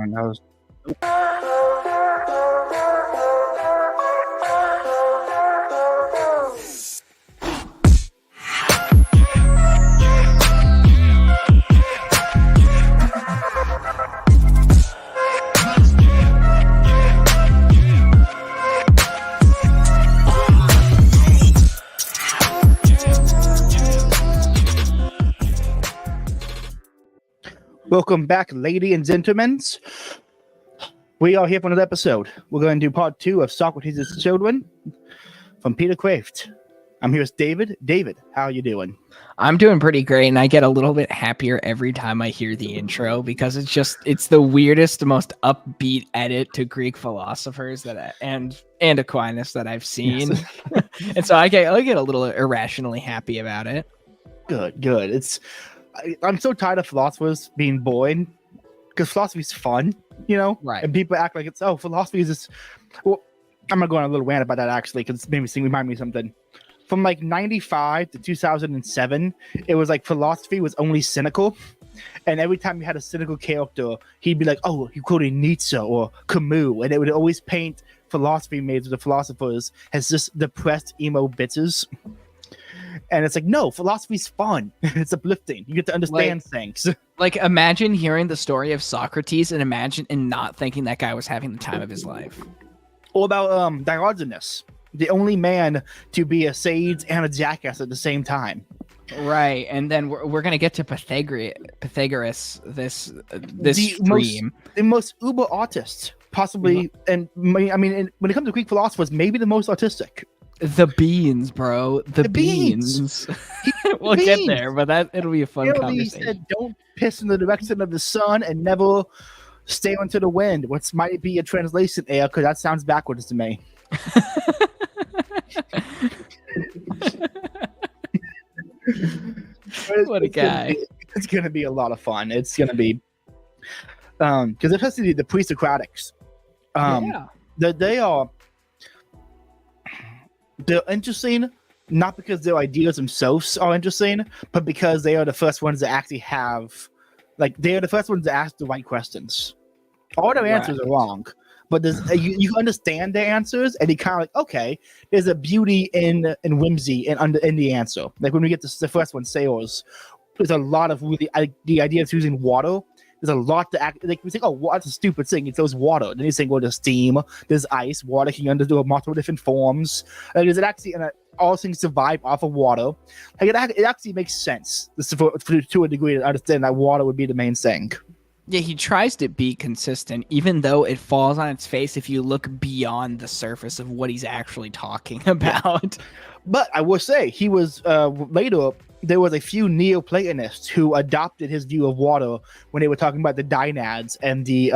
fine. That was Welcome back, ladies and gentlemen. We are here for another episode. We're going to do part 2 of Socrates' Children from Peter Kraft. I'm here with David. David, how are you doing? I'm doing pretty great, and I get a little bit happier every time I hear the intro because it's the weirdest, most upbeat edit to Greek philosophers and Aquinas that I've seen. Yes. And so I get a little irrationally happy about it. Good. I'm so tired of philosophers being boring because philosophy's fun, right? And people act like philosophy is this. Well, I'm gonna go on a little rant about that actually because it remind me of something. From like 95 to 2007, it was like philosophy was only cynical, and every time you had a cynical character, he'd be like, "Oh, you quoted Nietzsche or Camus," and it would always paint philosophy made of the philosophers as just depressed emo bitches. And it's like, no, philosophy's fun. It's uplifting. You get to understand things. Like, imagine hearing the story of Socrates and not thinking that guy was having the time of his life. Or about Diogenes, the only man to be a sage and a jackass at the same time. Right, and then we're gonna get to Pythagoras this stream. The most uber artist, possibly, and I mean, when it comes to Greek philosophers, maybe the most artistic. The beans, bro. The beans. We'll get there, but it'll be a fun conversation. He said, "Don't piss in the direction of the sun and never stare into the wind," which might be a translation error because that sounds backwards to me. What a guy. It's going to be a lot of fun. It's going to be because especially the pre-Socratics, they're interesting, not because their ideas themselves are interesting, but because they are the first ones that actually they are the first ones to ask the right questions. All their answers are wrong, but you understand their answers, and you kind of like, okay, there's a beauty in whimsy in the answer. Like when we get to the first one, sales, there's a lot of really the idea of using water. There's a lot to act like we think, oh, what's a stupid thing? It goes water. Then you think, well, there's steam, there's ice, water can do multiple different forms. Like, is it actually all things survive off of water? Like it actually makes sense to a degree to understand that water would be the main thing. Yeah, he tries to be consistent, even though it falls on its face if you look beyond the surface of what he's actually talking about. Yeah. But I will say, he was later. There was a few Neoplatonists who adopted his view of water when they were talking about the dynads and the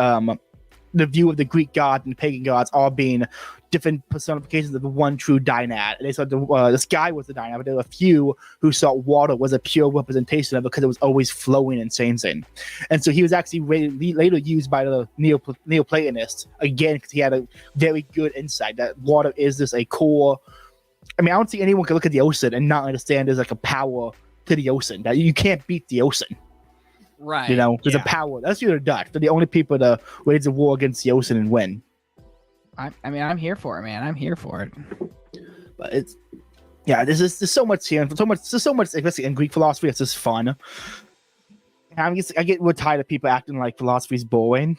view of the Greek gods and pagan gods all being different personifications of the one true dynad. And they said the sky was the dynad, but there were a few who saw water was a pure representation of it because it was always flowing and changing. And so he was actually later used by the Neoplatonists again because he had a very good insight that water is just a core. I mean, I don't see anyone can look at the ocean and not understand there's like a power to the ocean, that you can't beat the ocean. Right. There's a power. That's the Dutch. They're the only people to wage a war against the ocean and win. I mean, I'm here for it, man. I'm here for it. But there's so much here. There's so much, especially in Greek philosophy, it's just fun. And we're tired of people acting like philosophy's boring.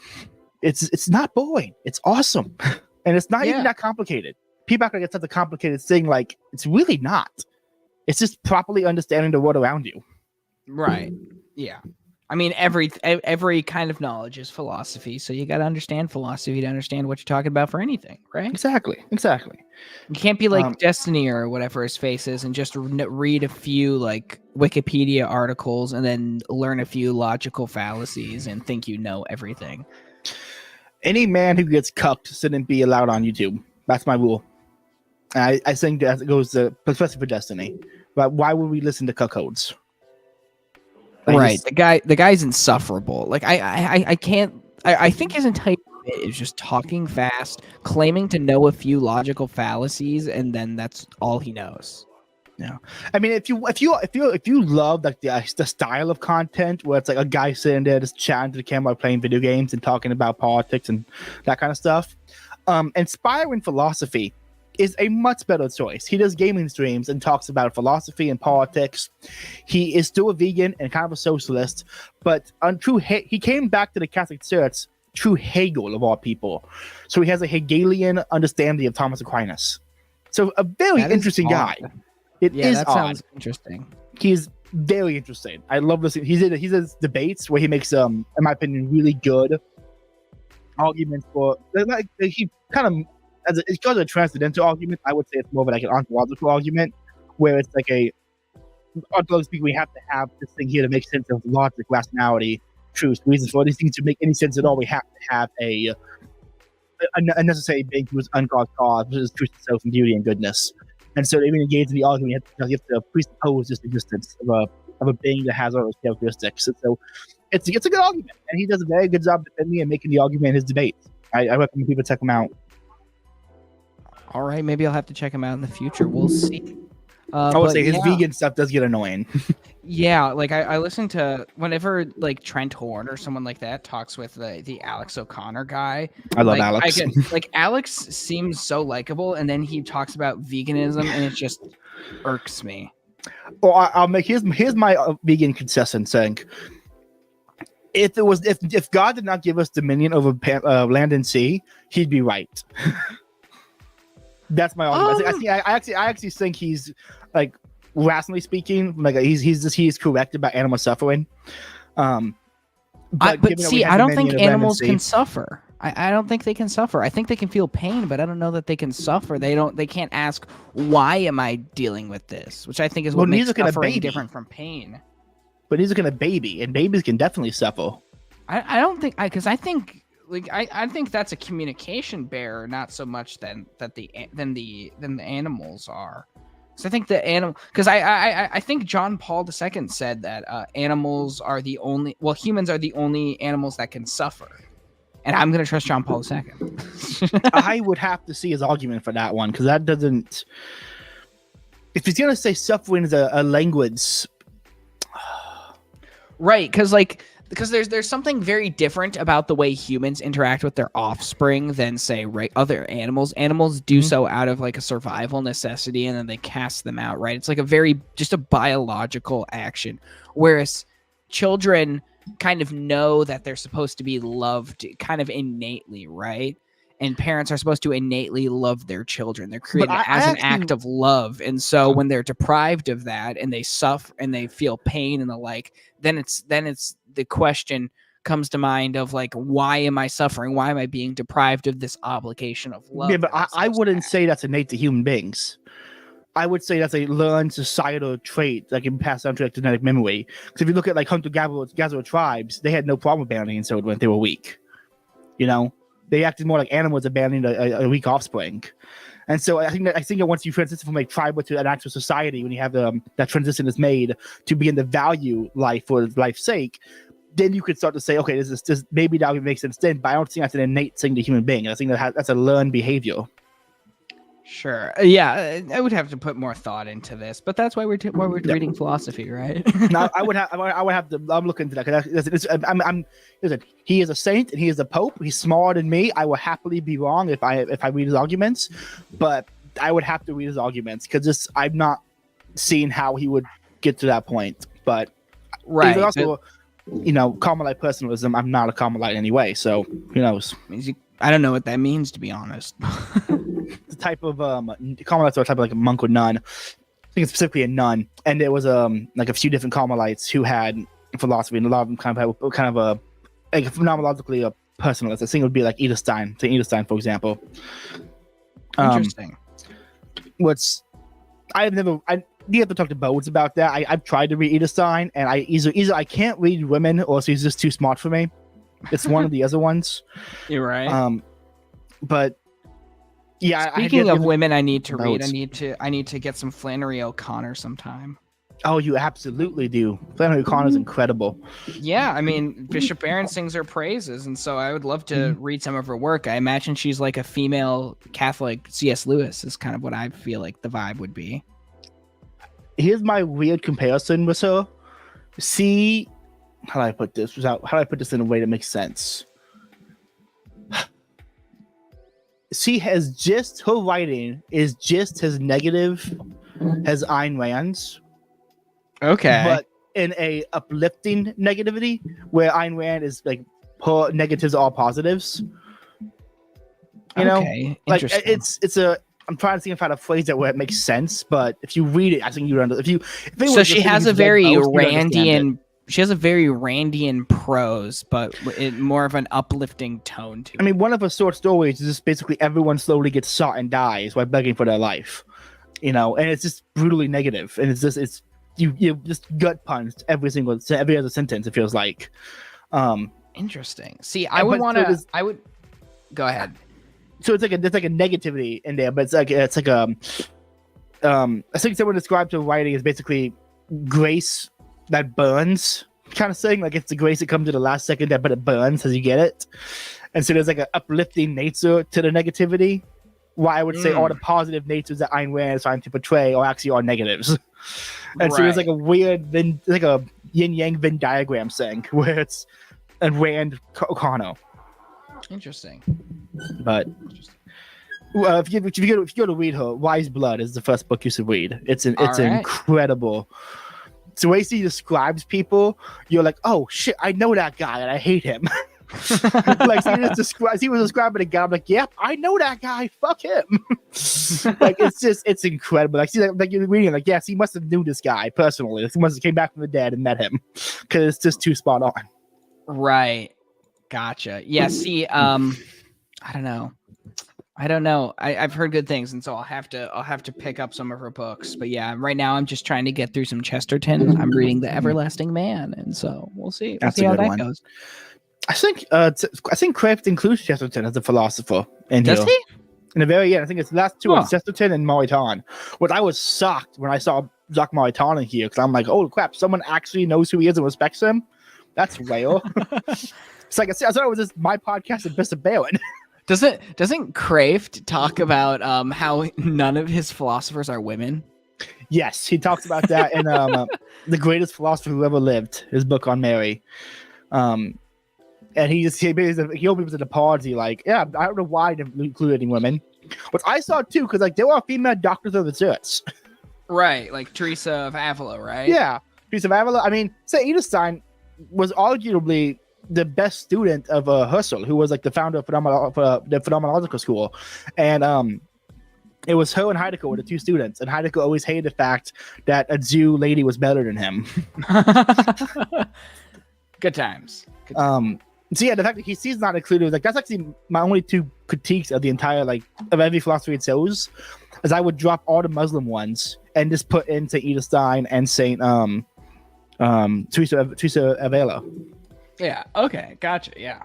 It's not boring. It's awesome. And it's not even that complicated. People act like it's such a complicated thing. Like, it's really not. It's just properly understanding the world around you. Right. Yeah. I mean, every kind of knowledge is philosophy, so you got to understand philosophy to understand what you're talking about for anything, right? Exactly. You can't be like Destiny or whatever his face is and just read a few like Wikipedia articles and then learn a few logical fallacies and think you know everything. Any man who gets cucked shouldn't be allowed on YouTube. That's my rule. I think that goes especially for Destiny. But why would we listen to cuckolds? Right. The guy's insufferable. Like I can't. I think his entire bit is just talking fast, claiming to know a few logical fallacies, and then that's all he knows. Yeah, I mean, if you love like the style of content where it's like a guy sitting there just chatting to the camera, playing video games and talking about politics and that kind of stuff, Inspiring Philosophy is a much better choice. He does gaming streams and talks about philosophy and politics. He is still a vegan and kind of a socialist, but he came back to the Catholic Church through Hegel of all people. So he has a Hegelian understanding of Thomas Aquinas. So a very interesting guy. It is that odd. sounds interesting. He's very interesting. I love listening. He does debates where he makes in my opinion, really good arguments for like he kind of it's called a transcendental argument. I would say it's more of like an ontological argument, where it's like ontologically speaking, we have to have this thing here to make sense of logic, rationality, truth, reasons for these things to make any sense at all. We have to have a necessary being who is uncaused cause, which is truth itself and beauty and goodness. And so, even engaged in the argument, you have to presuppose this existence of a being that has all those characteristics. And so, it's a good argument, and he does a very good job defending and making the argument in his debates. I recommend people check him out. All right, maybe I'll have to check him out in the future. We'll see. I would say his vegan stuff does get annoying. Yeah, like I listen to whenever like Trent Horn or someone like that talks with the Alex O'Connor guy. I love Alex. Alex seems so likable, and then he talks about veganism, and it just irks me. Well, I'll make here's my vegan concession saying. If God did not give us dominion over land and sea, he'd be right. That's my argument. I actually think he's like rationally speaking, like he's correct about animal suffering. But see, I don't think animals can suffer. I don't think they can suffer. I think they can feel pain, but I don't know that they can suffer. They can't ask, why am I dealing with this? Which I think is what makes suffering different from pain. But he's looking at a baby, and babies can definitely suffer. I don't think I think that's a communication barrier, not so much than the animals are. So I think the animal, because I think John Paul II said that humans are the only animals that can suffer, and I'm gonna trust John Paul II. I would have to see his argument for that one, because that doesn't. If he's gonna say suffering is a language, right? Because there's something very different about the way humans interact with their offspring than say other animals. Animals do so out of like a survival necessity, and then they cast them out, right? It's like just a biological action, whereas children kind of know that they're supposed to be loved kind of innately, right? And parents are supposed to innately love their children. They're created as an act of love. And so when they're deprived of that and they suffer and they feel pain and the like, then it's the question comes to mind of like, why am I suffering? Why am I being deprived of this obligation of love? Yeah, but I wouldn't say that's innate to human beings. I would say that's a learned societal trait that can pass down to like genetic memory. Because if you look at like hunter-gatherer tribes, they had no problem abandoning children when they were weak. You know, they acted more like animals abandoning a weak offspring. And so I think that once you transition from a tribal to an actual society, when you have that transition is made to begin to value life for life's sake, then you could start to say, okay, this maybe that would make sense then, but I don't think that's an innate thing to human being. I think that's a learned behavior. Sure. Yeah, I would have to put more thought into this, but that's why we're reading philosophy, right? No, I would have to. I'm looking into that. Listen, he is a saint and he is a pope. He's smarter than me. I will happily be wrong if I read his arguments, but I would have to read his arguments because I've not seen how he would get to that point. But right, also, Carmelite personalism. I'm not a Carmelite anyway, so who knows? I don't know what that means, to be honest. The type of Carmelites are a type of like a monk or nun. I think it's specifically a nun, and there was like a few different Carmelites who had philosophy, and a lot of them kind of a like phenomenologically a personalist. I think it would be like Edith Stein, for example. Interesting. You have to talk to Bodes about that. I've tried to read Edith Stein, and either I can't read women, or she's just too smart for me. It's one of the other ones. You're right. But yeah. Speaking of women, I need to read. I need to get some Flannery O'Connor sometime. Oh, you absolutely do. Flannery O'Connor is incredible. Yeah, I mean, Bishop Barron sings her praises, and so I would love to read some of her work. I imagine she's like a female Catholic C.S. Lewis is kind of what I feel like the vibe would be. here's my weird comparison with her. See, how do I put this in a way that makes sense? She has just, her writing is just as negative as Ayn Rand's. Okay. But in a uplifting negativity, where Ayn Rand is like, her negatives are all positives. You know? Like, it's a, I'm trying to think of how to phrase it where it makes sense, but if you read it, I think you understand. So she has a very Randian. She has a very Randian prose, but more of an uplifting tone to it. I mean, one of her short stories is just basically everyone slowly gets shot and dies while begging for their life, you know, and it's just brutally negative, and it's you just gut punched every other sentence. It feels like. Interesting. See, I would want to. I would go ahead. So there's like a negativity in there, but it's like I think someone described her writing as basically grace that burns kind of thing. Like it's the grace that comes to the last second, but it burns as you get it. And so there's like an uplifting nature to the negativity. Why I would say all the positive natures that Ayn Rand is trying to portray are actually all negatives. And so there's like a weird, like a yin yang Venn diagram thing where it's a Rand O'Connor. Interesting. But if you go to read her, Wise Blood is the first book you should read. It's incredible. So the way she describes people, you're like, oh shit, I know that guy and I hate him. Like he was describing a guy, I'm like, yep, I know that guy. Fuck him. Like it's incredible. Like you're reading, like, yes, he must have knew this guy personally. Like, he must have came back from the dead and met him because it's just too spot on. Right. Gotcha. Yeah. See, I don't know. I've heard good things, and so I'll have to pick up some of her books. But yeah, right now I'm just trying to get through some Chesterton. I'm reading The Everlasting Man, and so we'll see. We'll see how that goes. I think Kraft includes Chesterton as a philosopher. Does he? In the very end, I think it's the last two are Chesterton and Maritain. Which I was shocked when I saw Jacques Maritain in here because I'm like, oh crap, someone actually knows who he is and respects him. That's rare. It's like I thought it was just my podcast and Bishop Barron. Doesn't Kraft talk about how none of his philosophers are women? Yes, he talks about that in The Greatest Philosopher Who Ever Lived, his book on Mary. And he opens at the party like, yeah, I don't know why I didn't include any women. But I saw it too, because like there were female doctors of the church. Right, like Teresa of Avila, right? Yeah, Teresa of Avila. I mean, St. Edithstein was arguably the best student of Husserl, who was like the founder of the Phenomenological School. And it was her and Heidegger were the two students, and Heidegger always hated the fact that a Jew lady was better than him. Good times. So yeah, the fact that he's not included, like that's actually my only two critiques of the entire of every philosophy it shows, is I would drop all the Muslim ones and just put in St. Edithstein and St. Teresa of Avila. Yeah. Okay. Gotcha. Yeah.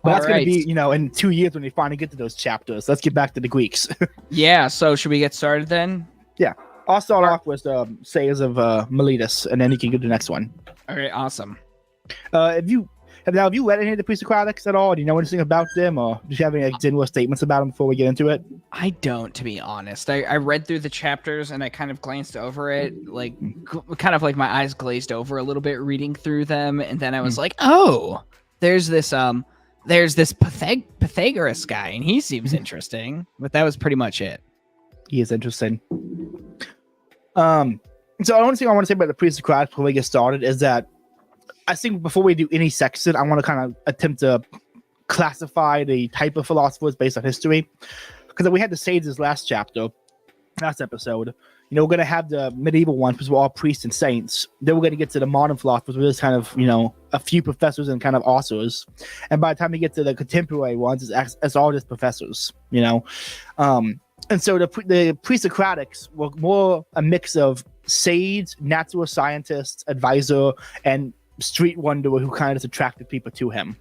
But that's going to be, in 2 years when we finally get to those chapters. Let's get back to the Greeks. Yeah. So should we get started then? Yeah. I'll start off with Sayers of Miletus, and then you can get the next one. Okay. Awesome. Have you read any of the pre-Socratics at all? Do you know anything about them, or do you have any general statements about them before we get into it? I don't, to be honest. I read through the chapters and I kind of glanced over it, kind of like my eyes glazed over a little bit reading through them, and then I was like, oh, there's this Pythagoras guy, and he seems interesting. But that was pretty much it. He is interesting. So the only thing I want to say about the pre-Socratics before we get started is that I think before we do any section, I want to kind of attempt to classify the type of philosophers based on history. Because we had the sages last episode. We're going to have the medieval ones, because we're all priests and saints. Then we're going to get to the modern philosophers, where there's kind of, a few professors and kind of authors. And by the time we get to the contemporary ones, it's all just professors, And so the pre-Socratics were more a mix of sage, natural scientist, advisor, and street wanderer who kind of just attracted people to him.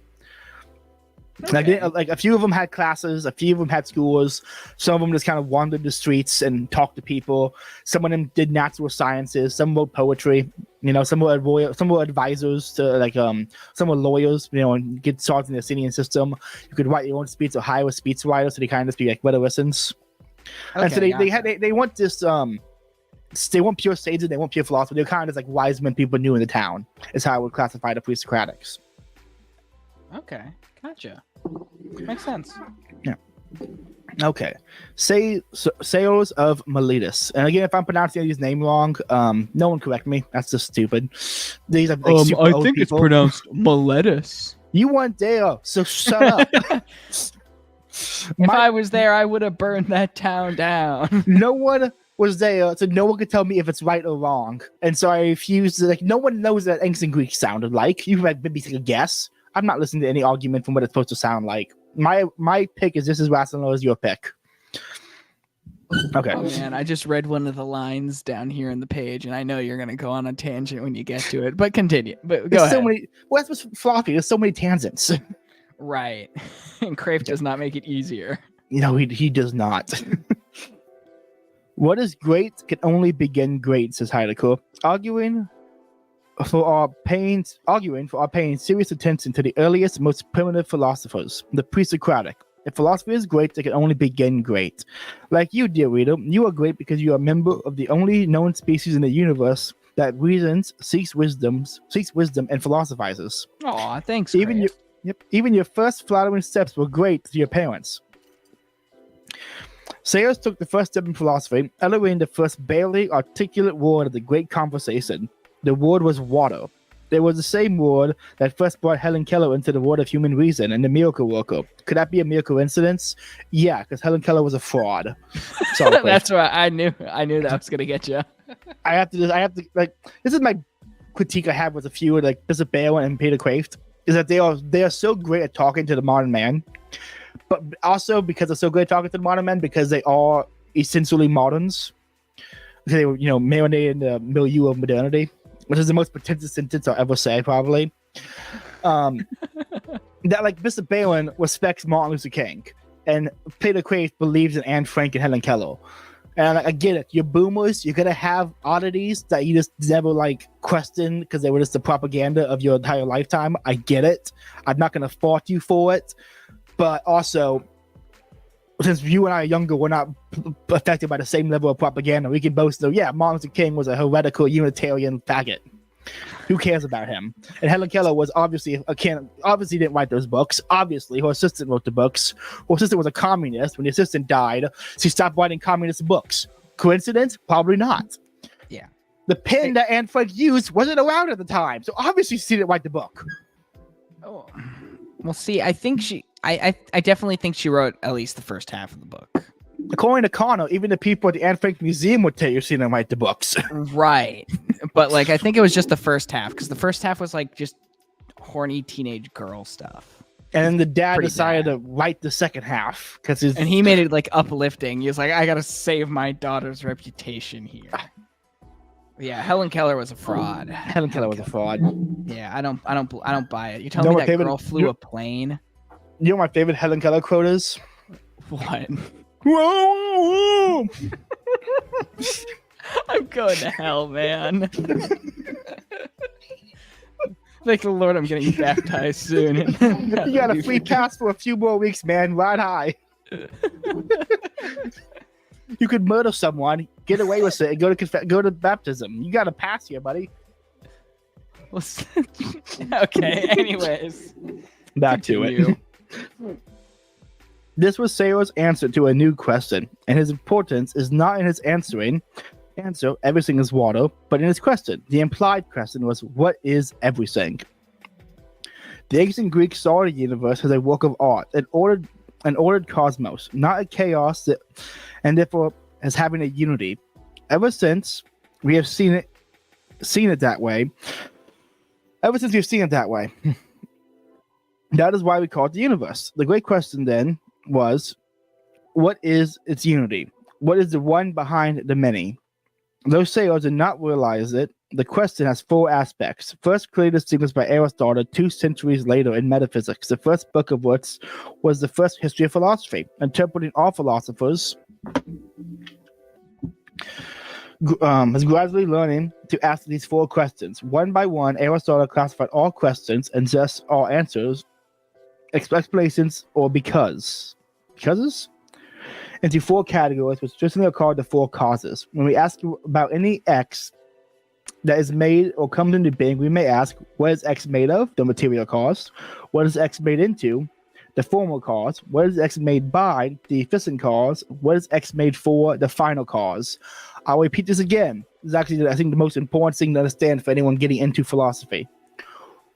Okay. Like a few of them had classes, a few of them had schools, some of them just kind of wandered the streets and talked to people. Some of them did natural sciences, some wrote poetry, some were advisors to some were lawyers, and get started in the Athenian system. You could write your own speech or hire a speech writer, so they kind of just be like rhetoricians. Okay, and so they want this they weren't pure sages, they weren't pure philosophers. They were kind of just like wise men people knew in the town. Is how I would classify the pre-Socratics. Okay, gotcha. Makes sense. Yeah. Okay. Sales of Miletus. And again, if I'm pronouncing these names wrong, no one correct me. That's just stupid. These are like super I old think people. it's pronounced Miletus. You weren't there, so shut up. If I was there, I would have burned that town down. No one was there, so no one could tell me if it's right or wrong. And so I refused to, like, no one knows what ancient Greek sounded like. You might maybe take a guess. I'm not listening to any argument from what it's supposed to sound like. My pick is just as rational as your pick. Okay. Oh man, I just read one of the lines down here in the page, and I know you're gonna go on a tangent when you get to it. But continue. But go ahead. So many. Well, that's what's floppy. There's so many tangents. Right. And Craft does not make it easier. You know, he does not. What is great can only begin great, says Heidegger. Arguing for our paying serious attention to the earliest, most primitive philosophers, the pre-Socratic. If philosophy is great, it can only begin great. Like you, dear reader, you are great because you are a member of the only known species in the universe that reasons, seeks wisdom, and philosophizes. Aw, thanks, Even Craft. even your first flattering steps were great to your parents. Sayers took the first step in philosophy, uttering the first barely articulate word of the great conversation. The word was water. It was the same word that first brought Helen Keller into the world of human reason and the miracle worker. Could that be a mere coincidence? Yeah, because Helen Keller was a fraud. Sorry, That's what I knew. I knew that was gonna get you. I have to like. This is my critique I have with a few like Bishop Barron and Peter Kraft, is that they are so great at talking to the modern man, but also because they're so great at talking to the modern man because they are essentially moderns. They were, marinated in the milieu of modernity, which is the most pretentious sentence I'll ever say, probably. That like Bishop Barron respects Martin Luther King, and Peter Kraft believes in Anne Frank and Helen Keller. And I get it. You're boomers. You're gonna have oddities that you just never like question because they were just the propaganda of your entire lifetime. I get it. I'm not gonna fault you for it, but also, since you and I are younger, we're not affected by the same level of propaganda. We can both know, yeah, Martin Luther King was a heretical Unitarian faggot. Who cares about him? And Helen Keller was obviously didn't write those books. Obviously, her assistant wrote the books. Her assistant was a communist. When the assistant died, she stopped writing communist books. Coincidence? Probably not. Yeah. The pen that Anne Frank used wasn't around at the time, so obviously she didn't write the book. Oh. Well, see, I think I definitely think she wrote at least the first half of the book. According to Connor, even the people at the Anne Frank Museum would tell you she didn't write the books. Right. But like I think it was just the first half, because the first half was like just horny teenage girl stuff. And then the dad Pretty decided bad. to write the second half because And he made it like uplifting. He was like, I gotta save my daughter's reputation here. Yeah, Helen Keller was a fraud. Helen Keller was a fraud. Yeah, I don't buy it. You telling me that girl flew a plane? You know what my favorite Helen Keller quote is? What? Whoa! I'm going to hell, man. Thank the Lord I'm getting baptized soon. You got a free pass for a few more weeks, man. Ride high. You could murder someone, get away with it, and go to baptism. You got a pass here, buddy. Okay, anyways. Back to it. This was Sayers' answer to a new question, and his importance is not in his answer, everything is water, but in his question. The implied question was, what is everything? The ancient Greeks saw the universe as a work of art, an ordered cosmos, not a chaos, and therefore as having a unity. Ever since we have seen it that way, that is why we call it the universe. The great question then was, what is its unity? What is the one behind the many? Though Sayers did not realize it, the question has four aspects. First, clearly distinguished by Aristotle 2 centuries later in Metaphysics, the first book of which was the first history of philosophy, interpreting all philosophers, is gradually learning to ask these four questions. One by one, Aristotle classified all questions and just all answers, explanations, or because. Becauses? into four categories, which traditionally are called the four causes. When we ask about any X that is made or comes into being, we may ask, what is X made of? The material cause. What is X made into? The formal cause. What is X made by? The efficient cause. What is X made for? The final cause. I'll repeat this again. This is actually, I think, the most important thing to understand for anyone getting into philosophy.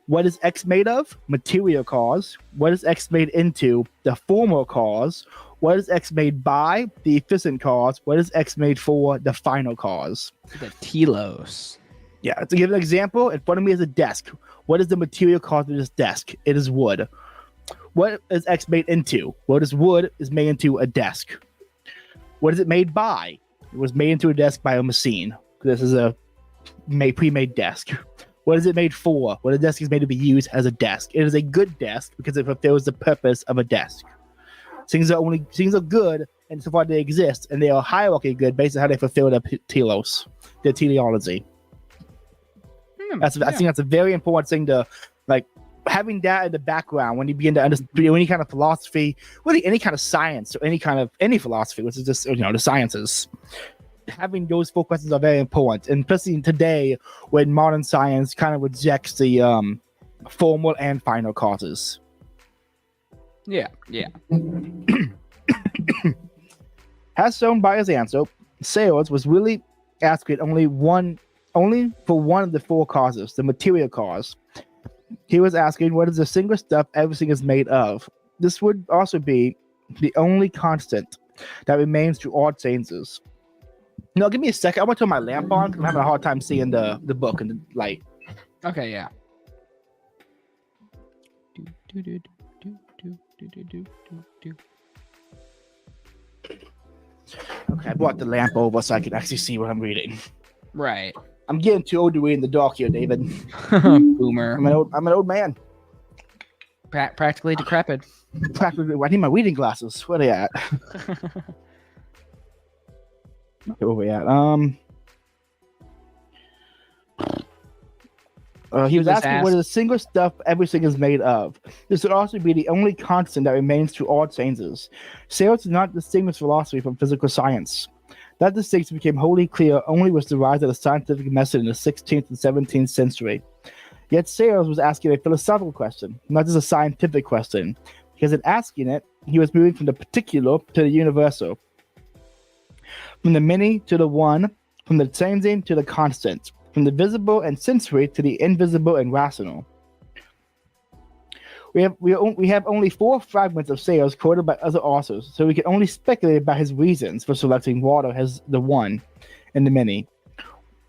What is X made of? Material cause. What is X made into? The formal cause. What is X made by? The efficient cause. What is X made for? The final cause. The telos. Yeah, to give an example, in front of me is a desk. What is the material cause of this desk? It is wood. What is X made into? What is wood is made into a desk. What is it made by? It was made into a desk by a machine. This is a pre-made desk. What is it made for? Well, the desk is made to be used as a desk. It is a good desk because it fulfills the purpose of a desk. Things are good, and so far they exist, and they are hierarchy good based on how they fulfill their telos, their teleology. I think that's a very important thing to like having that in the background when you begin to understand any kind of philosophy, really any kind of science or any philosophy, which is just the sciences. Having those four questions are very important, and especially today when modern science kind of rejects the formal and final causes. Yeah. As shown by his answer, Sayers was really asking only for one of the four causes, the material cause. He was asking, what is the single stuff everything is made of? This would also be the only constant that remains through all changes. No, give me a second. I want to turn my lamp on because I'm having a hard time seeing the book and the light. Okay, yeah. Okay, I brought the lamp over so I can actually see what I'm reading. Right. I'm getting too old to read in the dark here, David. Boomer. I'm an old man. Practically decrepit. Practically, I need my reading glasses. Where are they at? Where we at? He was asking what is the single stuff everything is made of. This would also be the only constant that remains through all changes. Sayers did not distinguish philosophy from physical science. That distinction became wholly clear only with the rise of the scientific method in the 16th and 17th century. Yet Sayers was asking a philosophical question, not just a scientific question, because in asking it, he was moving from the particular to the universal. From the many to the one, from the changing to the constant, from the visible and sensory to the invisible and rational. We have only four fragments of Sayers quoted by other authors, so we can only speculate about his reasons for selecting water as the one and the many.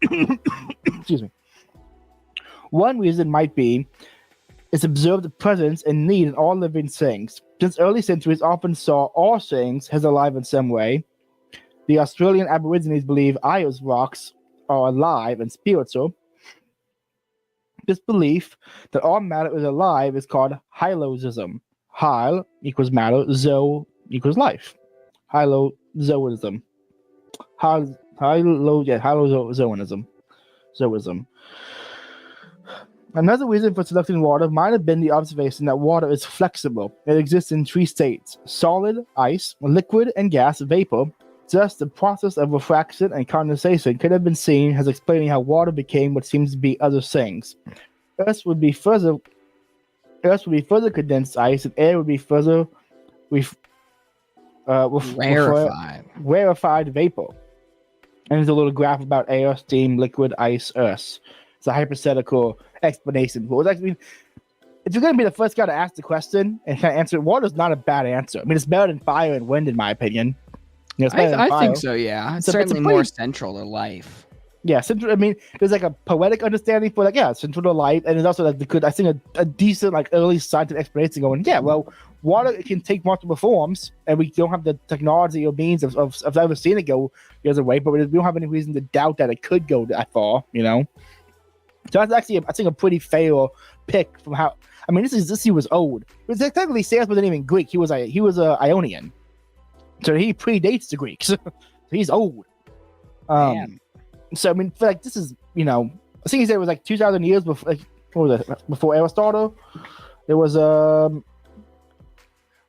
Excuse me. One reason might be its observed presence and need in all living things. Since early centuries often saw all things as alive in some way, the Australian Aborigines believe Ayers rocks are alive and spiritual. This belief that all matter is alive is called hylozoism. Hyl equals matter, zo equals life. Hylozoism. Hylozoism. Zoism. Another reason for selecting water might have been the observation that water is flexible. It exists in three states: solid, ice, liquid, and gas, vapor. Thus, the process of refraction and condensation could have been seen as explaining how water became what seems to be other things. Earth would be further condensed ice, and air would be further rarefied vapor. And there's a little graph about air, steam, liquid, ice, earth. It's a hypothetical explanation. But if you're going to be the first guy to ask the question and kind of answer it, water is not a bad answer. I mean, it's better than fire and wind, in my opinion. I think so, yeah. It's certainly more central to life. Yeah, central. I mean, there's like a poetic understanding for central to life, and there's also a decent early scientific explanation going. Yeah, well, water can take multiple forms, and we don't have the technology or means of ever seeing it go the other way, but we don't have any reason to doubt that it could go that far. So that's actually, I think, a pretty fair pick from how. I mean, he was old. Because technically, Sayers wasn't even Greek. He was Ionian. So he predates the Greeks. So he's old. So I mean, this is I think he said it was 2,000 years before. What was it? Before Aristotle. It was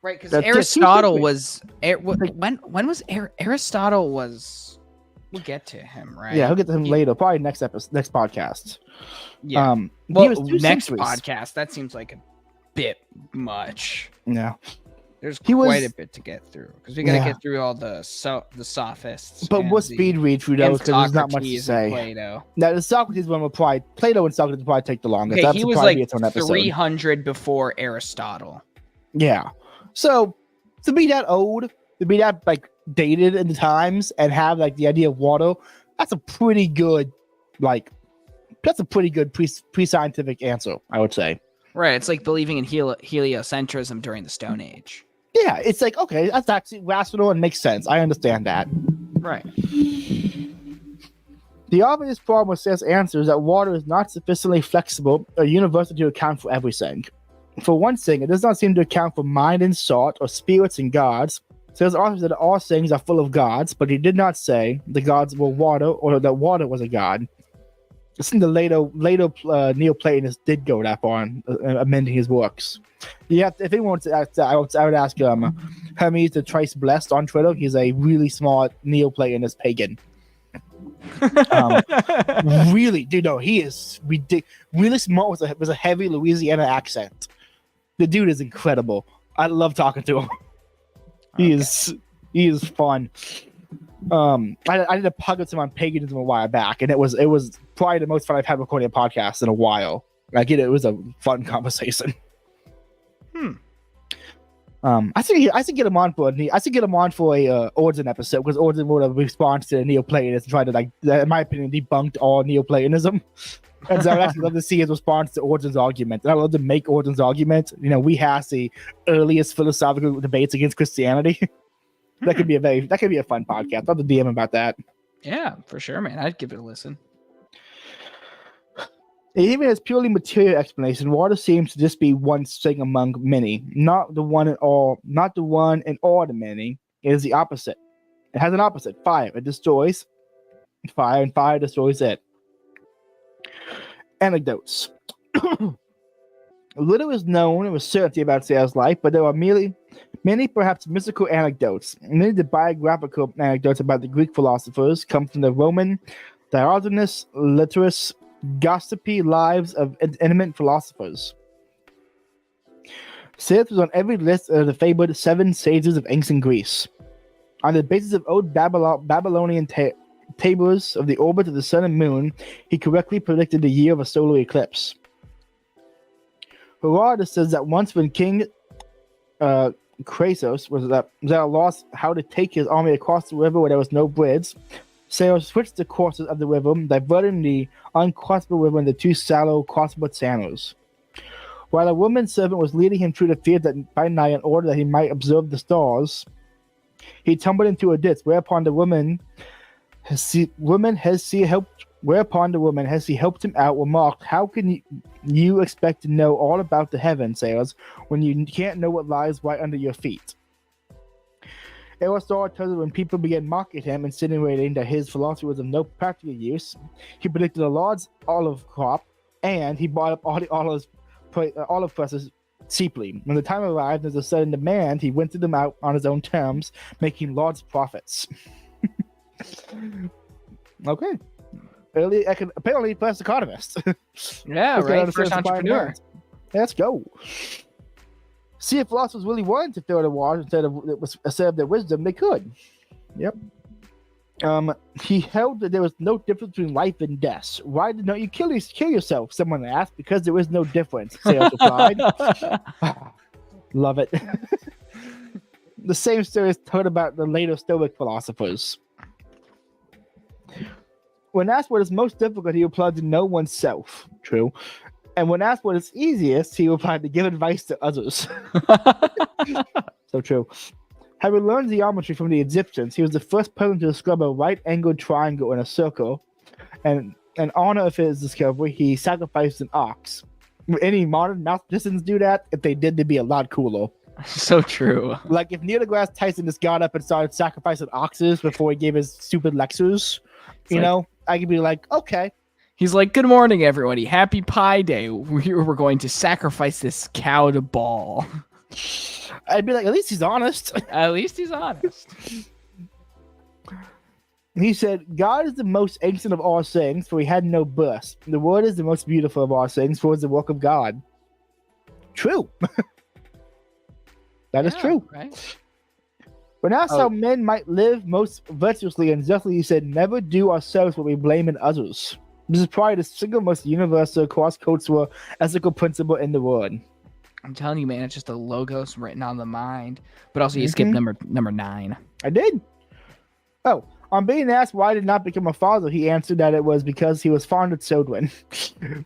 Right, because That's Aristotle was when was Aristotle was. We'll get to him, right? Yeah, we'll get to him later. Probably next podcast. Yeah. He was next centuries. podcast. That seems like a bit much. Yeah. There's quite a bit to get through because we got to get through all the sophists. But we'll speed read through those because there's not much to say. Plato. Now the Socrates one will probably Plato and Socrates will probably take the longest. Okay, he was like 300 before Aristotle. Yeah. So to be that old, to be that like dated in the times, and have like the idea of water, that's a pretty good pre-scientific answer, I would say. Right, it's like believing in heliocentrism during the Stone Age. Yeah, it's like, okay, that's actually rational and makes sense. I understand that. Right. The obvious problem with this answer is that water is not sufficiently flexible or universal to account for everything. For one thing, it does not seem to account for mind and thought or spirits and gods. Says authors that all things are full of gods, but he did not say the gods were water or that water was a god. I think the later Neoplatonists did go that far in amending his works. Yeah, if anyone wants to ask, I would ask Hermes the Trice Blessed on Twitter. He's a really smart Neoplatonist pagan. Really, dude, no, he is really smart with a heavy Louisiana accent. The dude is incredible. I love talking to him. He is fun. I did a podcast on paganism a while back, and it was probably the most fun I've had recording a podcast in a while. It was a fun conversation. I should get him on for a Origin episode, because Origin would have responded to the Neoplatonists and tried to, in my opinion, debunked all Neoplatonism. And so I'd actually love to see his response to Origin's argument. And I'd love to make Origin's argument. We have the earliest philosophical debates against Christianity. That could be a fun podcast. I'd love to DM about that. Yeah, for sure, man. I'd give it a listen. Even as purely material explanation, water seems to just be one thing among many, not the one in all the many. It is the opposite. It has an opposite. Fire. It destroys fire, and fire destroys it. Anecdotes. Little is known with certainty about Sarah's life, but there are many perhaps mystical anecdotes. Many of the biographical anecdotes about the Greek philosophers come from the Roman, Diogenes, Laertius, gossipy lives of eminent philosophers. Ceres was on every list of the fabled 7 sages of ancient Greece. On the basis of old Babylonian tables of the orbit of the sun and moon, he correctly predicted the year of a solar eclipse. Herodotus says that once when King Croesus was at a loss how to take his army across the river where there was no bridge, Ceres switched the courses of the river, diverting the uncrossable river into 2 shallow, crossable channels. While a woman servant was leading him through the field by night in order that he might observe the stars, he tumbled into a ditch, whereupon the woman has helped him out, remarked, "How can you expect to know all about the heavens, Ceres, when you can't know what lies right under your feet?" Aristotle tells us when people began mocking him, insinuating that his philosophy was of no practical use, he predicted a large olive crop, and he bought up all the olive presses cheaply. When the time arrived, there's a sudden demand, he rented them out on his own terms, making large profits. Okay. Apparently, first economist. Yeah, right. First entrepreneur. Let's go. See, if philosophers really wanted to fill the water instead of their wisdom, they could. Yep. He held that there was no difference between life and death. Why did not you kill yourself? Someone asked. Because there is no difference, Ceres replied. Love it. The same story is told about the later Stoic philosophers. When asked what is most difficult, he replied to know oneself. True. And when asked what is easiest, he replied to give advice to others. So true. Having learned geometry from the Egyptians, he was the first person to describe a right-angled triangle in a circle. And in honor of his discovery, he sacrificed an ox. Would any modern mathematicians do that? If they did, they'd be a lot cooler. So true. Like if Neil deGrasse Tyson just got up and started sacrificing oxes before he gave his stupid lectures, I could be like, okay. He's like, "Good morning, everybody. Happy Pi Day. We're going to sacrifice this cow to Baal." I'd be like, at least he's honest. At least he's honest. He said, God is the most ancient of all things, for he had no birth. The word is the most beautiful of all things, for it is the work of God. True. That is true. Right? When asked how men might live most virtuously and justly, he said, never do ourselves what we blame in others. This is probably the single most universal cross-cultural ethical principle in the world. I'm telling you, man, it's just a logos written on the mind. But also, you skipped number 9. I did. Oh, on being asked why he did not become a father, he answered that it was because he was fond of children.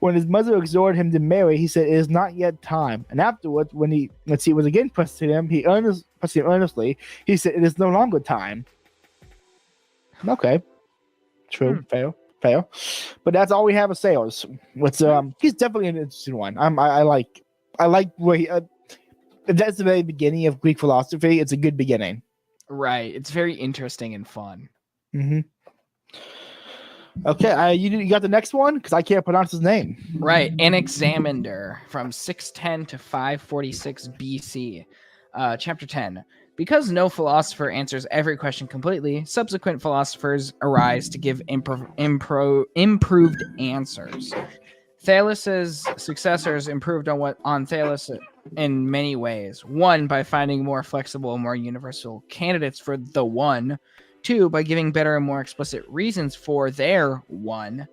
When his mother exhorted him to marry, he said, it is not yet time. And afterwards, when he was again pressed to him, pressed him earnestly, he said, it is no longer time. Okay. True. Fair. But that's all we have of sales. He's definitely an interesting one. I like where he, if that's the very beginning of Greek philosophy, it's a good beginning. Right. It's very interesting and fun. Mm-hmm. Okay, you got the next one? Because I can't pronounce his name. Right. Anaximander from 610 to 546 BC. Chapter 10. Because no philosopher answers every question completely, subsequent philosophers arise to give improved answers. Thalus's successors improved on Thalus in many ways. 1, by finding more flexible, more universal candidates for the one. 2, by giving better and more explicit reasons for their one.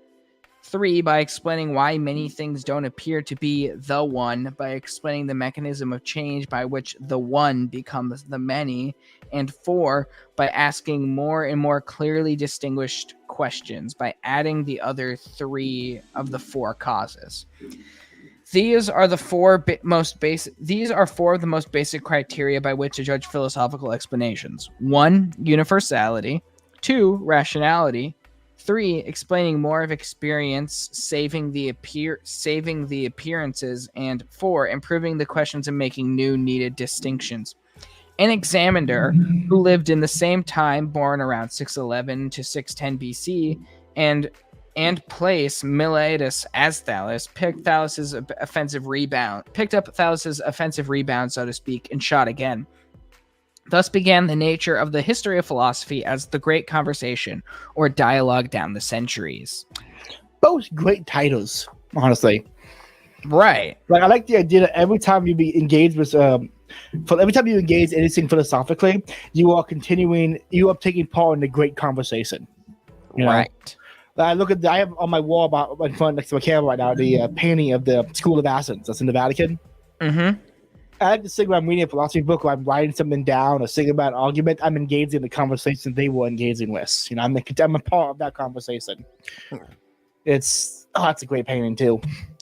3, by explaining why many things don't appear to be the one, by explaining the mechanism of change by which the one becomes the many. And 4, by asking more and more clearly distinguished questions, by adding the other 3 of the 4 causes. These are 4 of the most basic criteria by which to judge philosophical explanations. 1, universality. 2, rationality. 3, explaining more of experience, saving the appearances. And 4, improving the questions and making new needed distinctions. Anaximander, who lived in the same time, born around 611 to 610 BC, and place Miletus as Thales, picked up Thalus's offensive rebound, so to speak, and shot again. Thus began the nature of the history of philosophy as the great conversation or dialogue down the centuries. Both great titles, honestly. Right. Like, I like the idea that every time you engage anything philosophically, you are taking part in the great conversation. Right. I have on my wall in front next to my camera right now the painting of the School of Athens that's in the Vatican. Mm-hmm. I like to think when I'm reading a philosophy book or I'm writing something down or thinking about an argument, I'm engaged in the conversation they were engaging with. I'm a part of that conversation. That's a great painting too.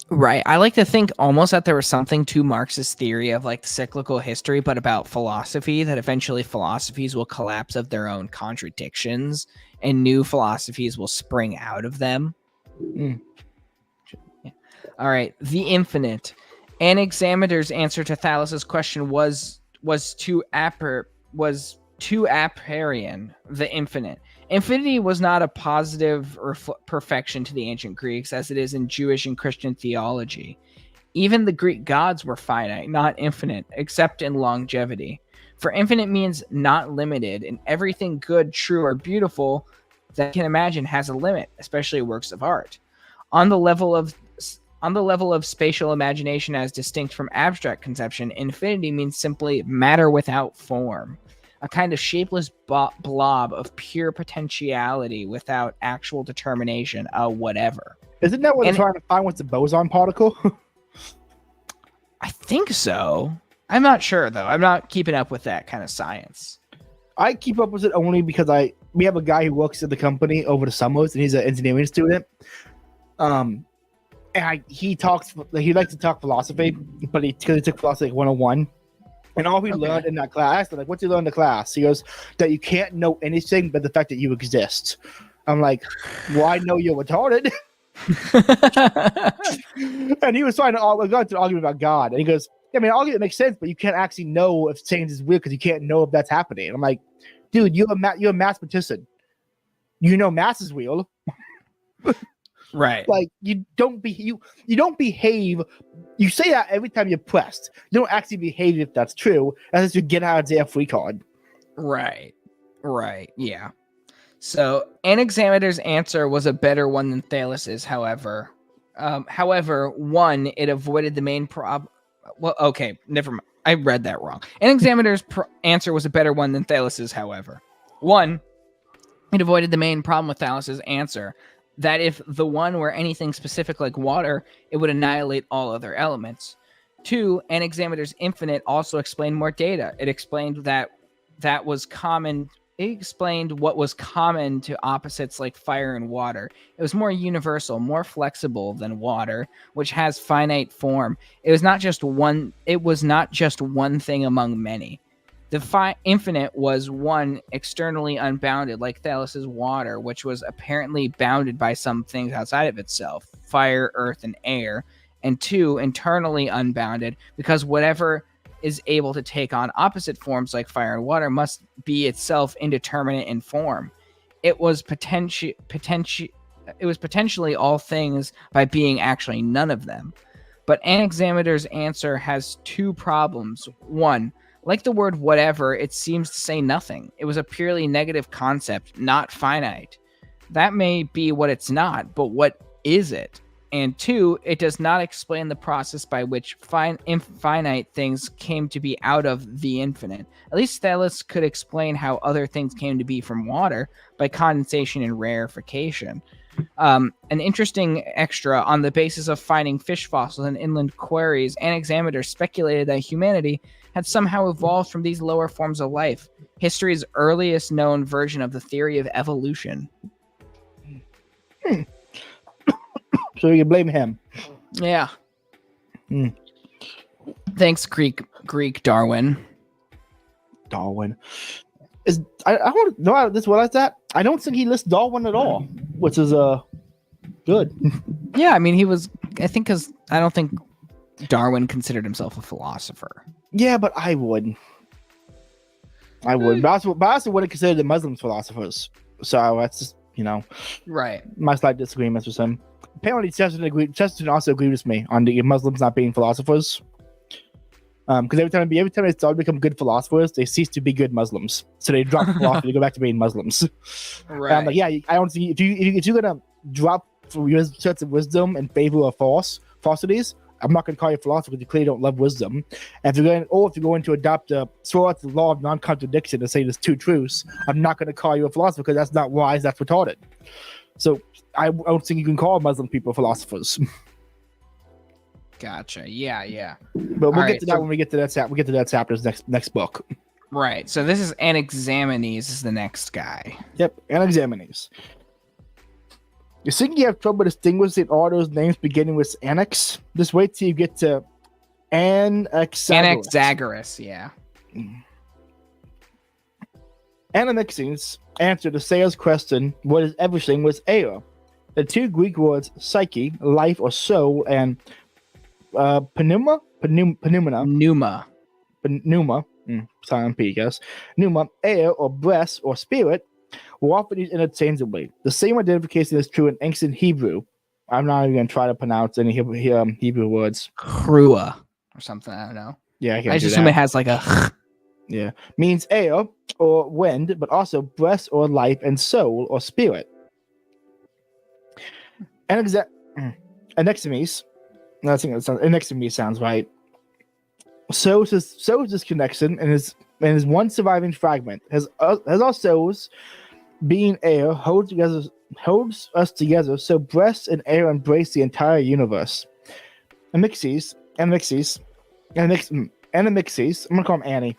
Right. I like to think almost that there was something to Marx's theory of like cyclical history, but about philosophy, that eventually philosophies will collapse of their own contradictions and new philosophies will spring out of them. Yeah. All right. The infinite. Anaximander's answer to Thalus's question was to Aparian, the infinite. Infinity was not a positive perfection to the ancient Greeks, as it is in Jewish and Christian theology. Even the Greek gods were finite, not infinite, except in longevity. For infinite means not limited, and everything good, true, or beautiful that you can imagine has a limit, especially works of art. On the level of spatial imagination as distinct from abstract conception, infinity means simply matter without form. A kind of shapeless blob of pure potentiality without actual determination, whatever. Isn't that what they're trying to find with the boson particle? I think so. I'm not sure, though. I'm not keeping up with that kind of science. I keep up with it only because we have a guy who works at the company over the summers, and he's an engineering student. And he likes to talk philosophy, but because he took philosophy 101. And all he learned in that class, I asked him, what'd you learn in the class? He goes, that you can't know anything but the fact that you exist. I'm like, well, I know you're retarded. And he was trying to go into an argument about God. And he goes, argument makes sense, but you can't actually know if change is real because you can't know if that's happening. And I'm like, dude, you're a mathematician. You know math is real. Right. Like you don't behave. You say that every time you're pressed. You don't actually behave if that's true, unless you get out of jail free card. Right. Yeah. So Anaximander's answer was a better one than Thalus's, however. One, it avoided the main problem. Well, okay, never mind. I read that wrong. Anaximander's answer was a better one than Thalus's, however. One, it avoided the main problem with Thalus's answer, that if the one were anything specific like water, it would annihilate all other elements. Two, Anaximander's infinite also explained more data. It explained that was common. It explained what was common to opposites like fire and water. It was more universal, more flexible than water, which has finite form. It was not just one thing among many. The infinite was one, externally unbounded, like Thalus's water, which was apparently bounded by some things outside of itself, fire, earth, and air. And two, internally unbounded, because whatever is able to take on opposite forms like fire and water must be itself indeterminate in form. It was potentially all things by being actually none of them. But Anaximander's answer has two problems. One, like the word whatever, it seems to say nothing. It was a purely negative concept, not finite. That may be what it's not, but what is it? And two, it does not explain the process by which finite things came to be out of the infinite. At least Thales could explain how other things came to be from water by condensation and rarefaction. An interesting extra, on the basis of finding fish fossils in inland quarries, Anaximander speculated that humanity had somehow evolved from these lower forms of life, history's earliest known version of the theory of evolution. So you can blame him. Yeah. Thanks, Greek Darwin. Darwin. I don't know how this realize that. I don't think he lists Darwin at all, which is good. Yeah, I mean I don't think Darwin considered himself a philosopher. Yeah, but I would. But I also wouldn't consider the Muslims philosophers. So that's just, right. My slight disagreements with him. Apparently, Chesterton also agreed with me on the Muslims not being philosophers. Because every time they start to become good philosophers, they cease to be good Muslims. So they drop philosophy to go back to being Muslims. Right. I'm like, yeah, I don't see if you're gonna drop your sets of wisdom in favor of falsities. I'm not going to call you a philosopher because you clearly don't love wisdom. And if you're going to adopt throw out the law of non-contradiction and say there's two truths, I'm not going to call you a philosopher because that's not wise, that's retarded. So I don't think you can call Muslim people philosophers. Gotcha. Yeah. But we'll get to that when we get to that chapter. We'll get to that chapter's next book. Right. So this is Anaximenes is the next guy. Yep, Anaximenes. You think you have trouble distinguishing all those names beginning with annex? Just wait till you get to Anaxagoras, yeah. Anaximenes answered the sayer's question, what is everything, with Ea. The two Greek words psyche, life or soul, and pneuma, silent P, I guess. Pneuma, air or breath or spirit, were often used interchangeably. The same identification is true in ancient Hebrew. I'm not even going to try to pronounce any Hebrew words. Chrua or something, I don't know. Yeah, I just assume it has like a... Yeah. Means air or wind, but also breath or life and soul or spirit. Anaximenes, I think Anaximenes sounds right. So this connection and his one surviving fragment has our souls being air holds us together. So breath and air embrace the entire universe. Anamixes. I'm gonna call him Annie.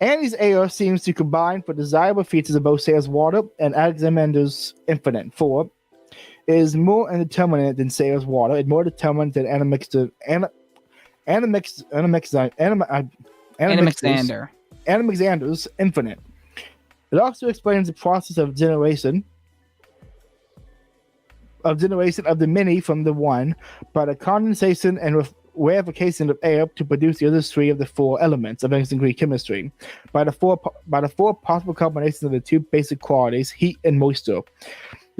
Annie's air seems to combine for desirable features of both Sayer's water and Anaximander's infinite. For it is more indeterminate than Sayer's water, and more determined than Anaxander's infinite. It also explains the process of generation of the many from the one by the condensation and rarefaction of air to produce the other three of the four elements of ancient Greek chemistry by the four possible combinations of the two basic qualities, heat and moisture.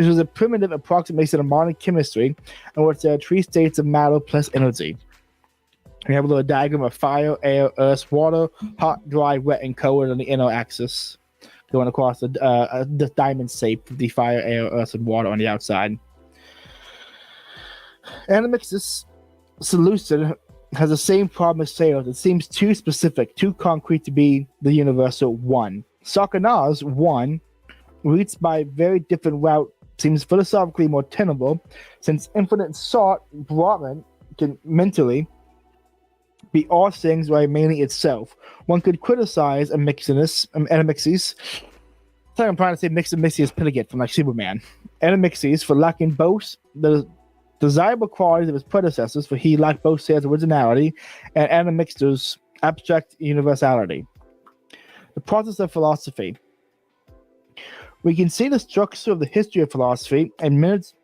This was a primitive approximation of modern chemistry in which there are 3 states of matter plus energy. We have a little diagram of fire, air, earth, water, hot, dry, wet, and cold on the inner axis, going across the diamond shape of the fire, air, earth, and water on the outside. Animix's solution has the same problem as Sales. It seems too specific, too concrete to be the universal one. Socrates' one, reached by a very different route, seems philosophically more tenable, since infinite thought, Brahman, can mentally be all things by mainly itself. One could criticize Animixis. I'm trying to say Miximixius Pinnegate from like Superman. Animixis for lacking both the desirable qualities of his predecessors, for he lacked both Sayers' originality and Animixter's abstract universality. The process of philosophy. We can see the structure of the history of philosophy in minutes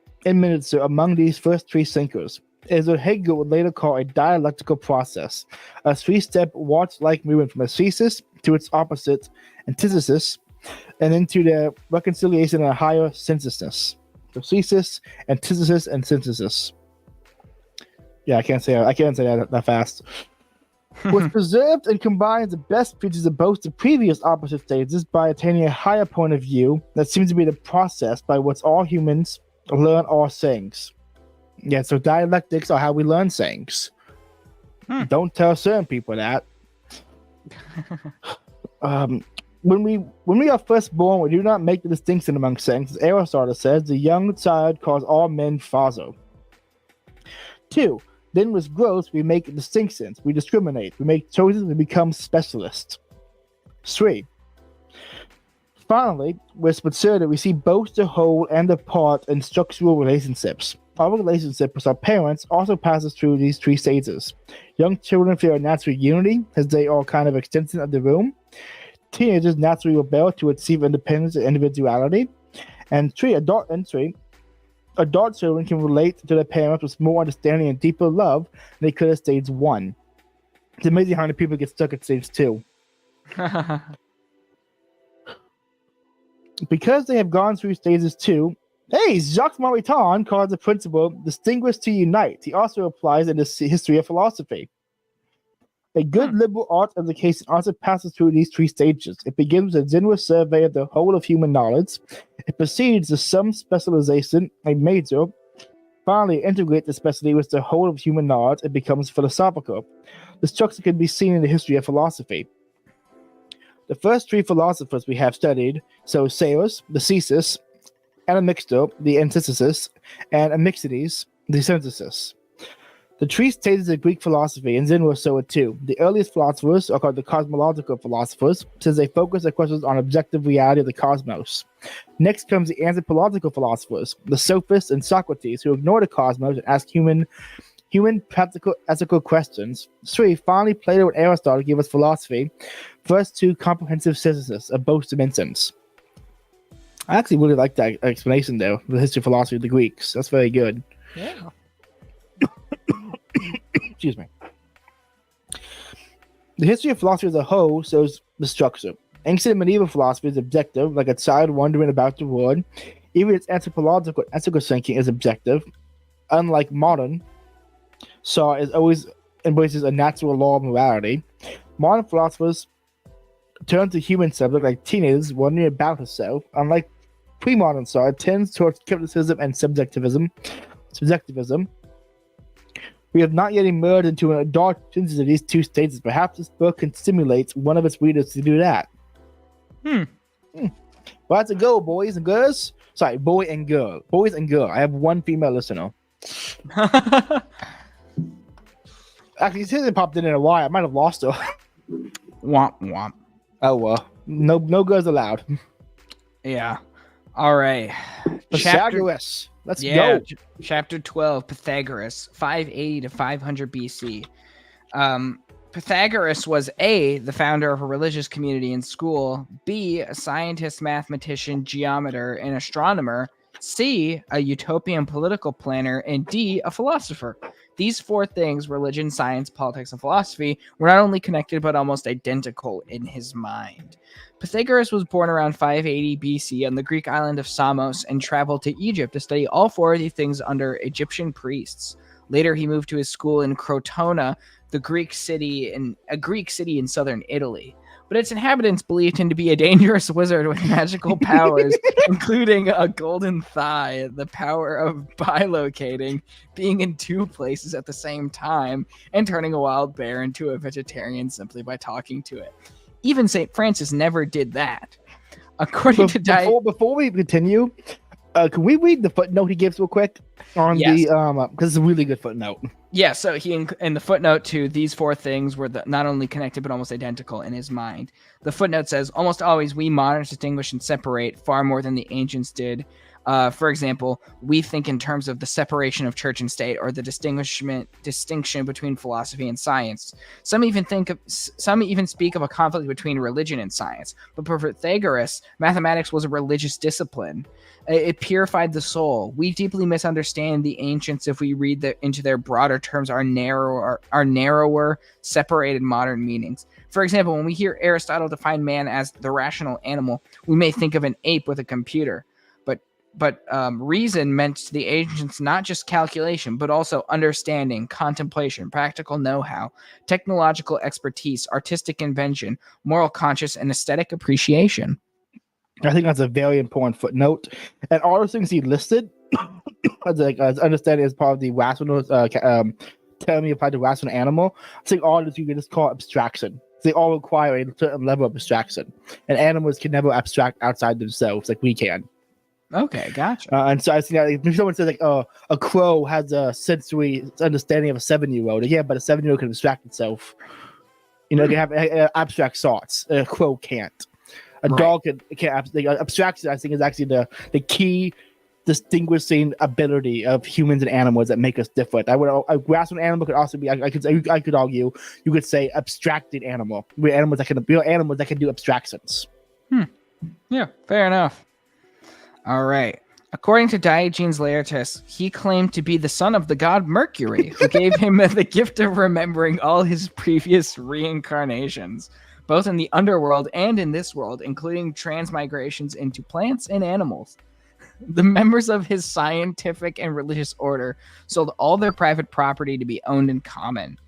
among these first 3 thinkers. It is what Hegel would later call a dialectical process, a 3-step watch-like movement from a thesis to its opposite, antithesis, and into the reconciliation and a higher synthesis. So thesis, antithesis, and synthesis. Yeah, I can't say that fast. Which preserved and combines the best features of both the previous opposite stages by attaining a higher point of view that seems to be the process by which all humans learn all things. Yeah, so dialectics are how we learn things. Don't tell certain people that. When we are first born, we do not make the distinction among things. As Aristotle says, the young child calls all men father. 2. Then with growth, we make distinctions. We discriminate. We make choices. We become specialists. 3. Finally, with maturity, we see both the whole and the part in structural relationships. Our relationship with our parents also passes through these 3 stages. Young children feel a natural unity, as they are kind of extension of the room. Teenagers naturally rebel to achieve independence and individuality. And 3, adult children can relate to their parents with more understanding and deeper love than they could at stage 1. It's amazing how many people get stuck at stage 2. Because they have gone through stages 2, hey, Jacques Maritain calls the principle distinguish to unite. He also applies in the history of philosophy. A good liberal art education also passes through these 3 stages. It begins with a general survey of the whole of human knowledge. It proceeds to some specialization, a major. Finally, integrate the specialty with the whole of human knowledge. It becomes philosophical. The structure can be seen in the history of philosophy. The first 3 philosophers we have studied, so Sayers, the thesis, Animixter, the antithesis, and Amixides, the synthesis. The 3 stages of Greek philosophy, and Zen were so too. The earliest philosophers are called the cosmological philosophers, since they focus their questions on objective reality of the cosmos. Next comes the anthropological philosophers, the sophists and Socrates, who ignore the cosmos and ask human practical ethical questions. 3. Finally, Plato and Aristotle give us philosophy, first 2 comprehensive synthesis of both dimensions. I actually really like that explanation, though, the history of philosophy of the Greeks. That's very good. Yeah. Excuse me. The history of philosophy as a whole shows the structure. Ancient and medieval philosophy is objective, like a child wondering about the world. Even its anthropological ethical thinking is objective, unlike modern. Thought is always embraces a natural law of morality. Modern philosophers turn to human subject like teenagers wondering about herself. Unlike pre-modern thought, it tends towards skepticism and subjectivism. We have not yet emerged into an adult into these 2 stages. Perhaps this book can stimulate one of its readers to do that. Well, that's a go, boys and girls. Sorry, boy and girl. Boys and girl. I have 1 female listener. Actually, she hasn't popped in a while. I might have lost her. Womp womp. Oh, well. No girls allowed. Yeah. All right. Pythagoras. Let's go. Chapter 12, Pythagoras, 580 to 500 BC. Pythagoras was A, the founder of a religious community and school, B, a scientist, mathematician, geometer, and astronomer, C, a utopian political planner, and D, a philosopher. These four things, religion, science, politics, and philosophy, were not only connected but almost identical in his mind. Pythagoras was born around 580 BC on the Greek island of Samos and traveled to Egypt to study all four of these things under Egyptian priests. Later, he moved to his school in Crotona, a Greek city in southern Italy. But its inhabitants believed him to be a dangerous wizard with magical powers, including a golden thigh, the power of bilocating, being in two places at the same time, and turning a wild bear into a vegetarian simply by talking to it. Even St. Francis never did that. According to before we continue, can we read the footnote he gives real quick on the because it's a really good footnote. Yeah, so he in the footnote to these four things were not only connected but almost identical in his mind. The footnote says, almost always we moderns distinguish and separate far more than the ancients did. For example, we think in terms of the separation of church and state, or the distinction between philosophy and science. Some even speak of a conflict between religion and science. But for Pythagoras, mathematics was a religious discipline. It purified the soul. We deeply misunderstand the ancients if we read into their broader terms, our narrower, separated modern meanings. For example, when we hear Aristotle define man as the rational animal, we may think of an ape with a computer. But reason meant to the ancients not just calculation, but also understanding, contemplation, practical know-how, technological expertise, artistic invention, moral conscience, and aesthetic appreciation. I think that's a very important footnote. And all those things he listed, as understanding as part of the rational term he applied to rational animal, I think all of this you can just call abstraction. They all require a certain level of abstraction. And animals can never abstract outside themselves like we can. Okay, gotcha. And so I think if someone says a crow has a sensory understanding of a 7-year-old, yeah, but a 7-year-old can abstract itself. You know, it can have abstract thoughts. A crow can't. A dog can't. Abstraction, I think, is actually the key distinguishing ability of humans and animals that make us different. A rational animal could also be. I could argue you could say abstracted animal. We're animals that can do abstractions. Yeah, fair enough. All right. According to Diogenes Laertius, he claimed to be the son of the god Mercury, who gave him the gift of remembering all his previous reincarnations, both in the underworld and in this world, including transmigrations into plants and animals. The members of his scientific and religious order sold all their private property to be owned in common.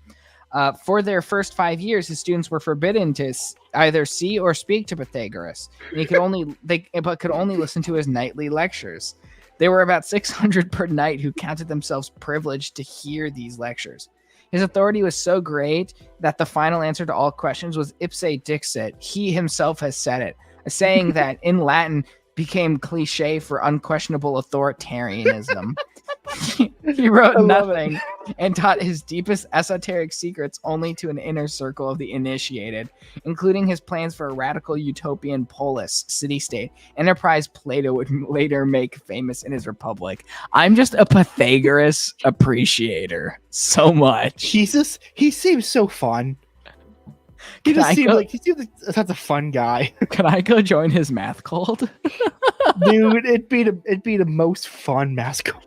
For their first 5 years, his students were forbidden to either see or speak to Pythagoras. And could only listen to his nightly lectures. There were about 600 per night who counted themselves privileged to hear these lectures. His authority was so great that the final answer to all questions was ipse dixit. He himself has said it, a saying that in Latin became cliche for unquestionable authoritarianism. He wrote nothing and taught his deepest esoteric secrets only to an inner circle of the initiated, including his plans for a radical utopian polis, city-state, enterprise Plato would later make famous in his Republic. I'm just a Pythagoras appreciator so much. Jesus, he seems so fun. He seems like such a fun guy. Can I go join his math cult? Dude, it'd be the most fun math cult.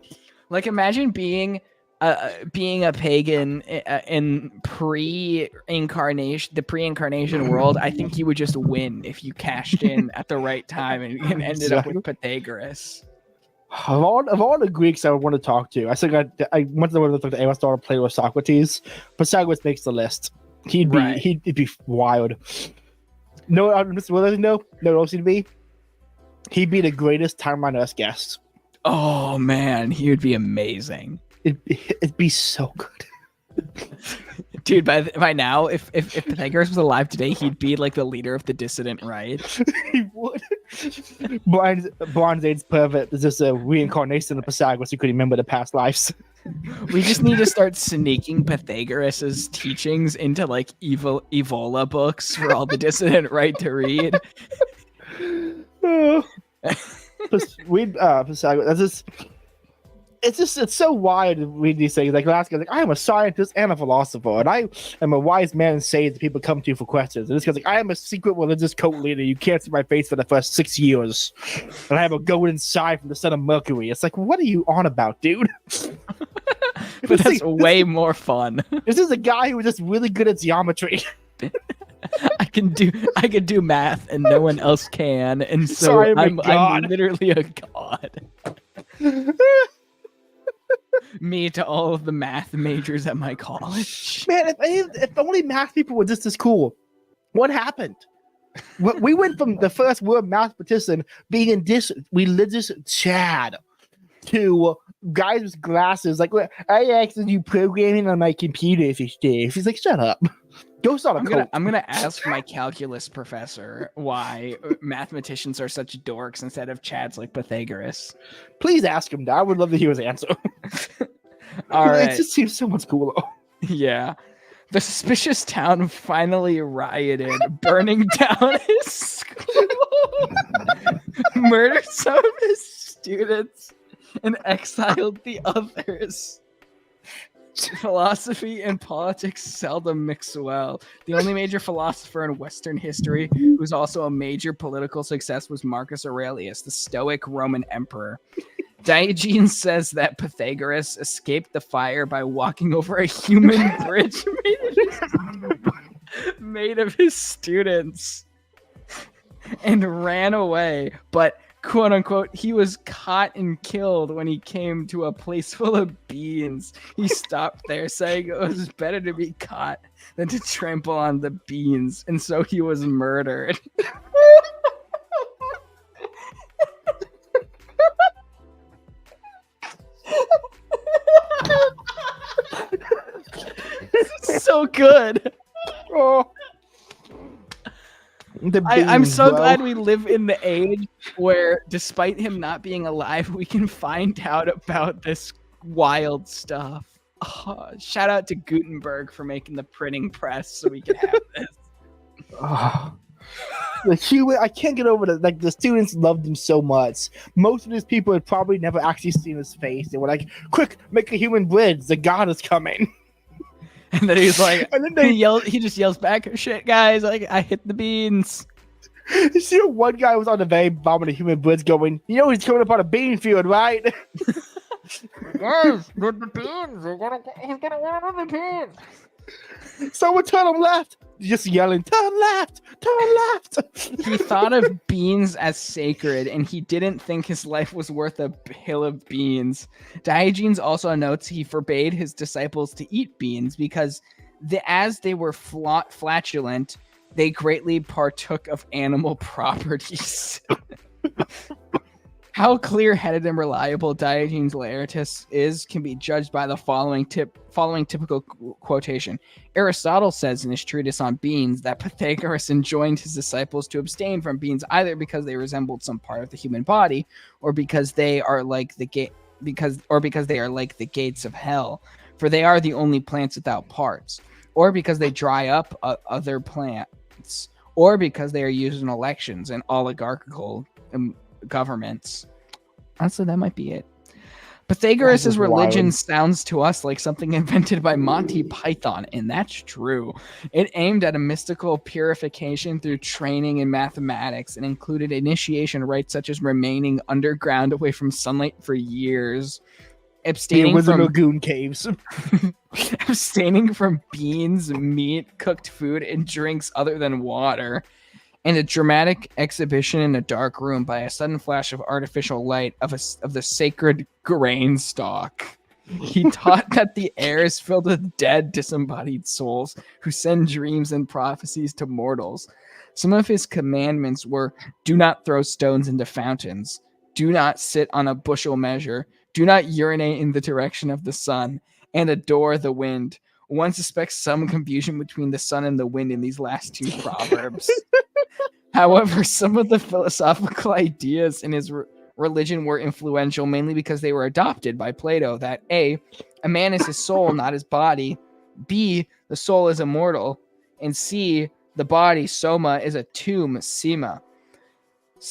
Like, imagine being a pagan in the pre-incarnation world. I think you would just win if you cashed in at the right time and ended up with Pythagoras. Of all the Greeks I would want to talk to, I think I want to talk to Aristotle, Plato, or Socrates. Pythagoras makes the list. He'd be wild. No, Mr. Willard, no, else he'd be. He'd be the greatest time on Earth guest. Oh man, he would be amazing. It'd be so good. Dude, by now, if Pythagoras was alive today, he'd be like the leader of the dissident right. He would. Bronze Age pervert is just a reincarnation of Pythagoras who could remember the past lives. We just need to start sneaking Pythagoras's teachings into like Evola books for all the dissident right to read. Pythagoras. it's so wild to read these things. Like last guy's like, I am a scientist and a philosopher, and I am a wise man and sage that people come to for questions. And this guy's like, I am a secret religious cult leader. You can't see my face for the first 6 years, and I have a golden sign from the son of Mercury. It's like, what are you on about, dude? But that's way more fun. This is a guy who was just really good at geometry. I can do math and no one else can, and so I'm literally a god. Me to all of the math majors at my college. Man, if only math people were just as cool. What happened? We went from the first world mathematician being in this religious Chad to guys with glasses. Like, I actually do programming on my computer if it's there. He's like, shut up. Go start a cult. I'm gonna ask my calculus professor why mathematicians are such dorks instead of Chads like Pythagoras. Please ask him that. I would love to hear his answer. All right. It just seems so much cooler. Yeah. The suspicious town finally rioted, burning down his school, murdered some of his students, and exiled the others. Philosophy and politics seldom mix well. The only major philosopher in Western history who was also a major political success was Marcus Aurelius, the Stoic Roman emperor. Diogenes says that Pythagoras escaped the fire by walking over a human bridge made of his students and ran away, but quote unquote, he was caught and killed when he came to a place full of beans. He stopped there, saying it was better to be caught than to trample on the beans, and so he was murdered. This is so good. Oh. I'm so glad we live in the age where, despite him not being alive, we can find out about this wild stuff. Oh, shout out to Gutenberg for making the printing press so we can have this. Oh. I can't get over that. Like, the students loved him so much. Most of these people had probably never actually seen his face. They were like, "Quick, make a human bridge! The god is coming!" And then he's like, and then he just yells back, "Shit, guys! Like, I hit the beans." You see, one guy was on the very bottom of the human bridge, going, "You know, he's coming up on a bean field, right?" Yes, the beans. He's gonna run on the beans. Someone turn him left. Just yelling, "Turn left! Turn left!" He thought of beans as sacred, and he didn't think his life was worth a hill of beans. Diogenes also notes he forbade his disciples to eat beans because, as they were flatulent, they greatly partook of animal properties. How clear-headed and reliable Diogenes Laertius is can be judged by the following typical quotation. Aristotle says in his treatise on beans that Pythagoras enjoined his disciples to abstain from beans either because they resembled some part of the human body, or because they are like the gates of hell, for they are the only plants without parts, or because they dry up other plants, or because they are used in elections and oligarchical governments. Honestly, that might be it. Pythagoras' religion sounds to us like something invented by Monty Python, and that's true. It aimed at a mystical purification through training in mathematics and included initiation rites such as remaining underground away from sunlight for years, abstaining from lagoon caves, abstaining from beans, meat, cooked food, and drinks other than water, and a dramatic exhibition in a dark room by a sudden flash of artificial light of the sacred grain stalk. He taught that the air is filled with dead, disembodied souls who send dreams and prophecies to mortals. Some of his commandments were: do not throw stones into fountains, do not sit on a bushel measure, do not urinate in the direction of the sun, and adore the wind. One suspects some confusion between the sun and the wind in these last two proverbs. However, some of the philosophical ideas in his religion were influential, mainly because they were adopted by Plato, that A man is his soul, not his body, B, the soul is immortal, and C, the body, soma, is a tomb, sema.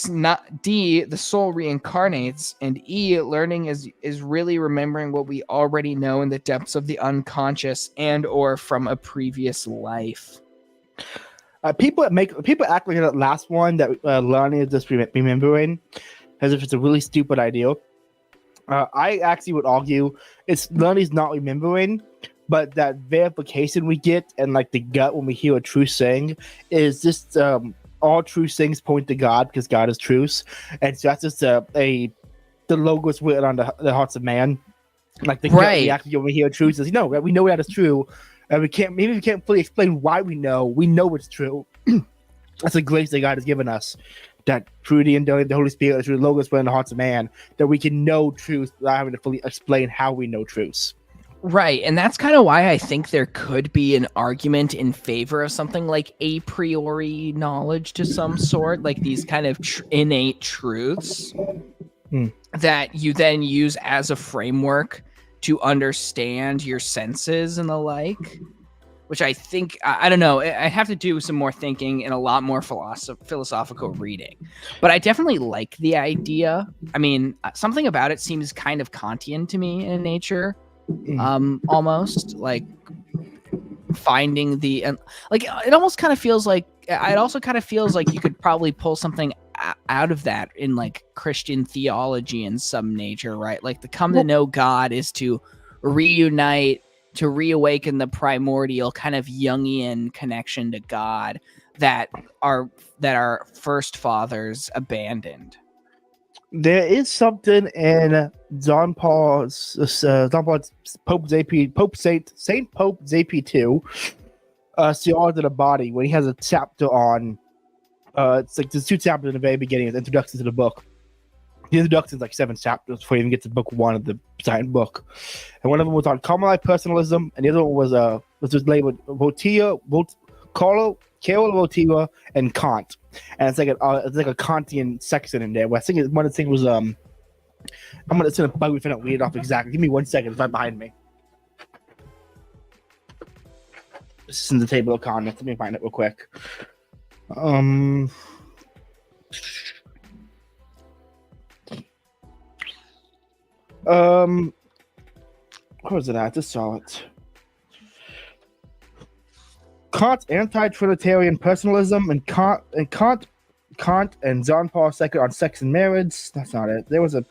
Not D, the soul reincarnates, and E, learning is really remembering what we already know in the depths of the unconscious and or from a previous life. People act like that last one that learning is just remembering, as if it's a really stupid idea. I actually would argue it's learning is not remembering, but that verification we get and like the gut when we hear a true saying is just all true things point to God because God is truth, and so that's just the logos written on the hearts of man. Like the gut reaction when we hear truth is we know that is true, and we can't fully explain why we know it's true. That's a grace that God has given us. That through the Holy Spirit, through the logos within the hearts of man, that we can know truth without having to fully explain how we know truths. Right, and that's kind of why I think there could be an argument in favor of something like a priori knowledge to some sort, like these kind of innate truths that you then use as a framework to understand your senses and the like, which I think, I don't know, I have to do some more thinking and a lot more philosophical reading. But I definitely like the idea. I mean, something about it seems kind of Kantian to me in nature. Almost like finding the like it almost kind of feels like it also kind of feels like you could probably pull something out of that in like Christian theology in some nature, right? Like the come to know God is to reunite, to reawaken the primordial kind of Jungian connection to God that our first fathers abandoned. There is something in Saint Pope Saint Pope JP2, Theology of the Body, when he has a chapter on it's like there's 2 chapters in the very beginning, it's introduction to the book. The introduction is like 7 chapters before you even get to book 1 of the giant book. And one of them was on common life personalism, and the other one was just labeled Carlo Votiva and Kant. And it's like a Kantian section in there. Where I think one of the things was I'm gonna send a bug if I don't read it off exactly. Give me 1 second. It's right behind me. This is in the table of contents. Let me find it real quick. Where was it at? I just saw it. Kant's anti-Trinitarian personalism and Kant and John Paul II on sex and marriage. That's not it. There was a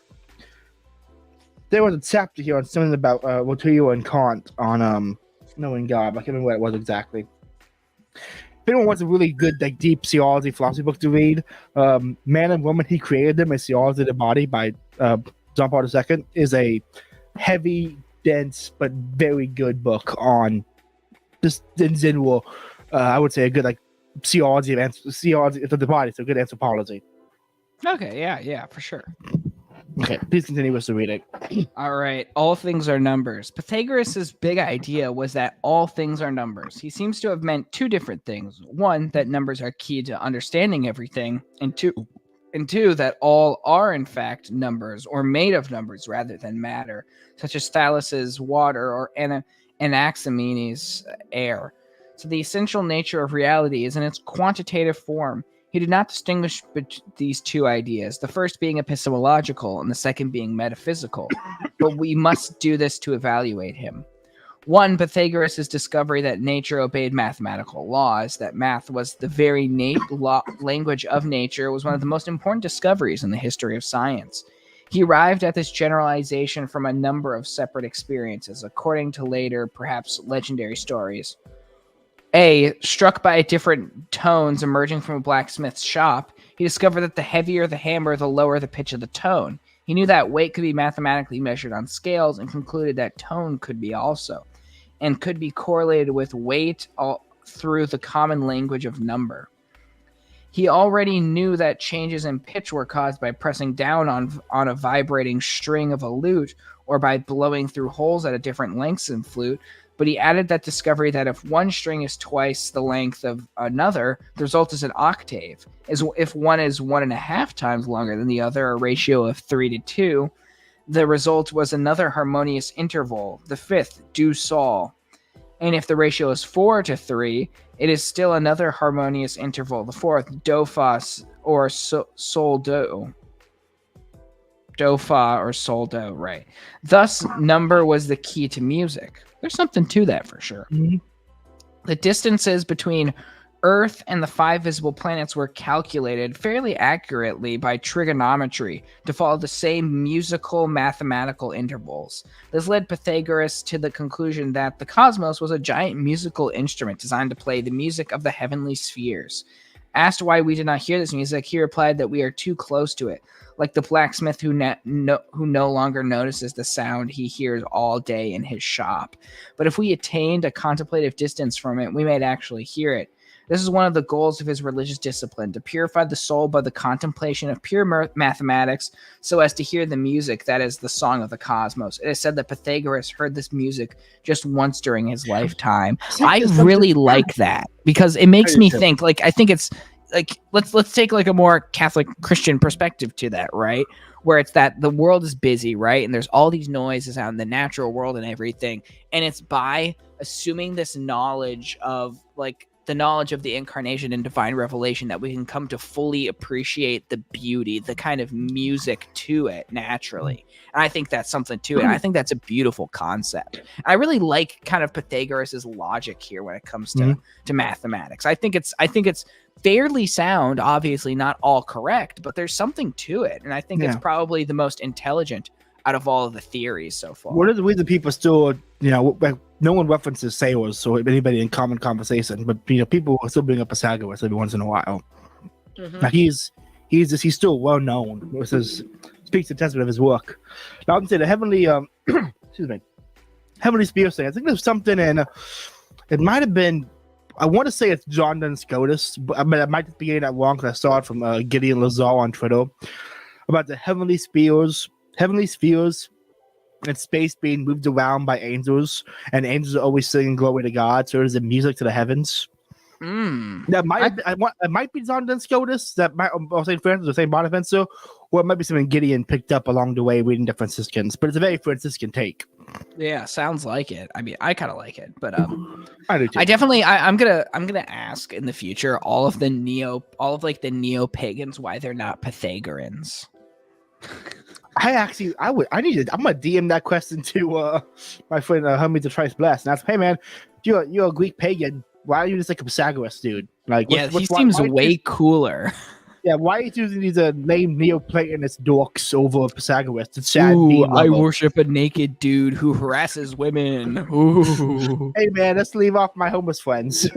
chapter here on something about Votiva and Kant on knowing God. I can't remember what it was exactly. If anyone wants a really good, like, deep theology, philosophy book to read, Man and Woman, He Created Them, a Theology of the Body by John Paul II is a heavy, dense, but very good book on just in general. I would say a good theology of the body, so good anthropology. Okay, yeah, for sure. Okay, please continue with the reading. All right, all things are numbers. Pythagoras' big idea was that all things are numbers. He seems to have meant 2 different things. 1, that numbers are key to understanding everything, and two, that all are in fact numbers, or made of numbers rather than matter, such as Thalas's water or Anaximenes' air. So the essential nature of reality is in its quantitative form. He did not distinguish these 2 ideas, the first being epistemological and the second being metaphysical, but we must do this to evaluate him. 1, Pythagoras' discovery that nature obeyed mathematical laws, that math was the very language of nature, was one of the most important discoveries in the history of science. He arrived at this generalization from a number of separate experiences, according to later, perhaps legendary stories. A, struck by different tones emerging from a blacksmith's shop, he discovered that the heavier the hammer, the lower the pitch of the tone. He knew that weight could be mathematically measured on scales and concluded that tone could be also, and could be correlated with weight through the common language of number. He already knew that changes in pitch were caused by pressing down on a vibrating string of a lute or by blowing through holes at a different lengths in flute, but he added that discovery that if one string is twice the length of another, the result is an octave. As if one is 1.5 times longer than the other, a ratio of 3:2, the result was another harmonious interval, the 5th, do sol. And if the ratio is 4:3, it is still another harmonious interval, the 4th, do fas, or sol do. Do fa or sol do, right? Thus, number was the key to music. There's something to that for sure. Mm-hmm. The distances between Earth and the 5 visible planets were calculated fairly accurately by trigonometry to follow the same musical mathematical intervals. This led Pythagoras to the conclusion that the cosmos was a giant musical instrument designed to play the music of the heavenly spheres. Asked why we did not hear this music, he replied that we are too close to it, like the blacksmith who no longer notices the sound he hears all day in his shop. But if we attained a contemplative distance from it, we might actually hear it. This is one of the goals of his religious discipline, to purify the soul by the contemplation of pure mathematics so as to hear the music that is the song of the cosmos. It is said that Pythagoras heard this music just once during his lifetime. I really like that because it makes me think, like, I think it's like, let's take like a more Catholic Christian perspective to that, right? Where it's that the world is busy, right? And there's all these noises out in the natural world and everything. And it's by assuming this knowledge of like, the knowledge of the incarnation and divine revelation that we can come to fully appreciate the beauty, the kind of music to it naturally. And I think that's something to it. I think that's a beautiful concept. I really like kind of Pythagoras's logic here when it comes to mathematics. I think it's fairly sound, obviously not all correct, but there's something to it. And I think it's probably the most intelligent out of all of the theories so far. What are the reason people still, no one references sailors, so anybody in common conversation, but people still bring up Pythagoras every once in a while. Now he's still well known. This speaks a testament of his work. Now I'm saying the heavenly heavenly sphere thing. I think there's something in it might have been. I want to say it's John Duns Scotus, but I might be getting that wrong because I saw it from Gideon Lazar on Twitter about the heavenly spheres and space being moved around by angels, and angels are always singing glory to God, so there's the music to the heavens. That might be John Duns Scotus, that might, or St. Francis or St. Bonaventure, or it might be something Gideon picked up along the way reading the Franciscans, but it's a very Franciscan take. Yeah, sounds like it. I mean, I kind of like it, but I do too. I definitely I'm gonna ask in the future all of the neo pagans why they're not Pythagoreans. I'm gonna DM that question to my friend Hermes of Christ Blessed, and ask, hey man, you're a Greek pagan. Why are you just like a Pythagoras dude? Like, he seems way cooler. Yeah, why are you choosing these lame Neoplatonist dorks over Pythagoras? It's sad. I worship a naked dude who harasses women. Ooh. Hey man, let's leave off my homeless friends.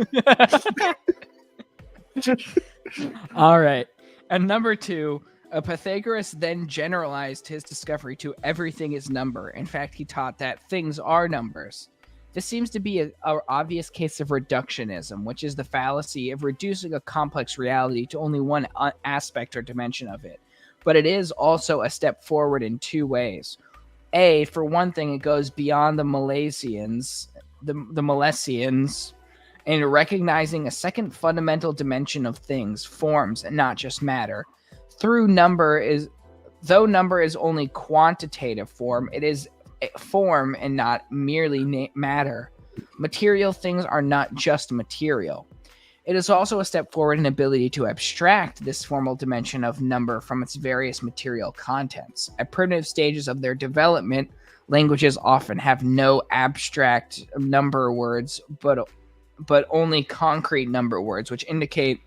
All right, and number 2. Pythagoras then generalized his discovery to everything is number. In fact, he taught that things are numbers. This seems to be an obvious case of reductionism, which is the fallacy of reducing a complex reality to only one aspect or dimension of it. But it is also a step forward in 2 ways. A, for one thing, it goes beyond the Milesians, in recognizing a second fundamental dimension of things, forms, and not just matter. Though number is only quantitative form, it is a form and not merely matter. Material things are not just material. It is also a step forward in ability to abstract this formal dimension of number from its various material contents. At primitive stages of their development, languages often have no abstract number words, but only concrete number words, which indicate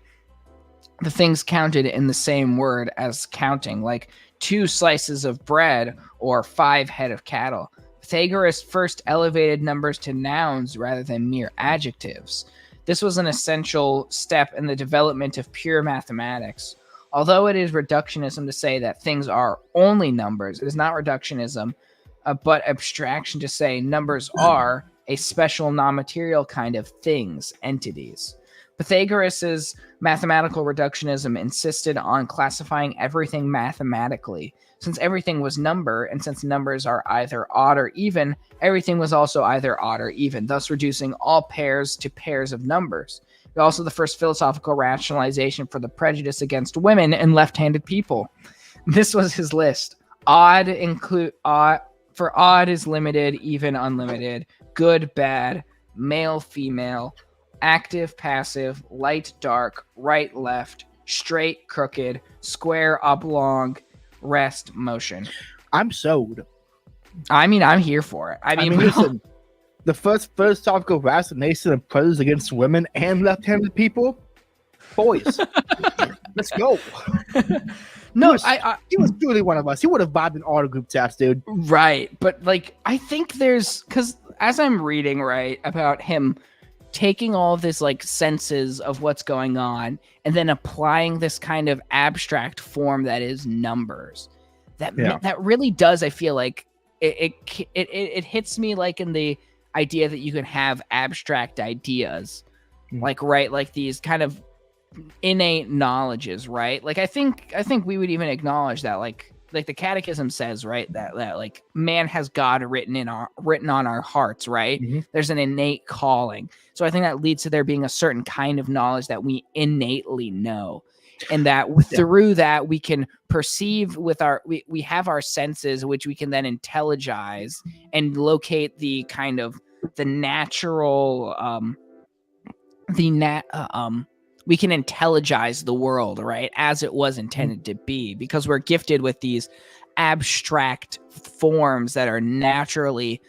the things counted in the same word as counting, like 2 slices of bread or 5 head of cattle. Pythagoras first elevated numbers to nouns rather than mere adjectives. This was an essential step in the development of pure mathematics. Although it is reductionism to say that things are only numbers, it is not reductionism, but abstraction to say numbers are a special non-material kind of things, entities. Pythagoras's mathematical reductionism insisted on classifying everything mathematically. Since everything was number, and since numbers are either odd or even, everything was also either odd or even, thus reducing all pairs to pairs of numbers. It was also the first philosophical rationalization for the prejudice against women and left-handed people. This was his list. Odd is limited, even, unlimited, good, bad, male, female, active, passive, light, dark, right, left, straight, crooked, square, oblong, rest, motion. I'm sold. I mean, I'm here for it. I mean listen, the first philosophical resignation of prejudice against women and left-handed people, boys, let's go. No, he was truly one of us. He would have vibed in all the group chats, dude. Right, but like I think because as I'm reading right about him taking all of this like senses of what's going on and then applying this kind of abstract form that is numbers, that really does. I feel like it hits me like in the idea that you can have abstract ideas, like these kind of innate knowledges, right? Like I think we would even acknowledge that like the catechism says, right, that like man has God written on our hearts, right? There's an innate calling. So I think that leads to there being a certain kind of knowledge that we innately know, and that through that we can perceive with we have our senses, which we can then intelligize and locate the kind of the natural we can intelligize the world, right, as it was intended to be, because we're gifted with these abstract forms that are naturally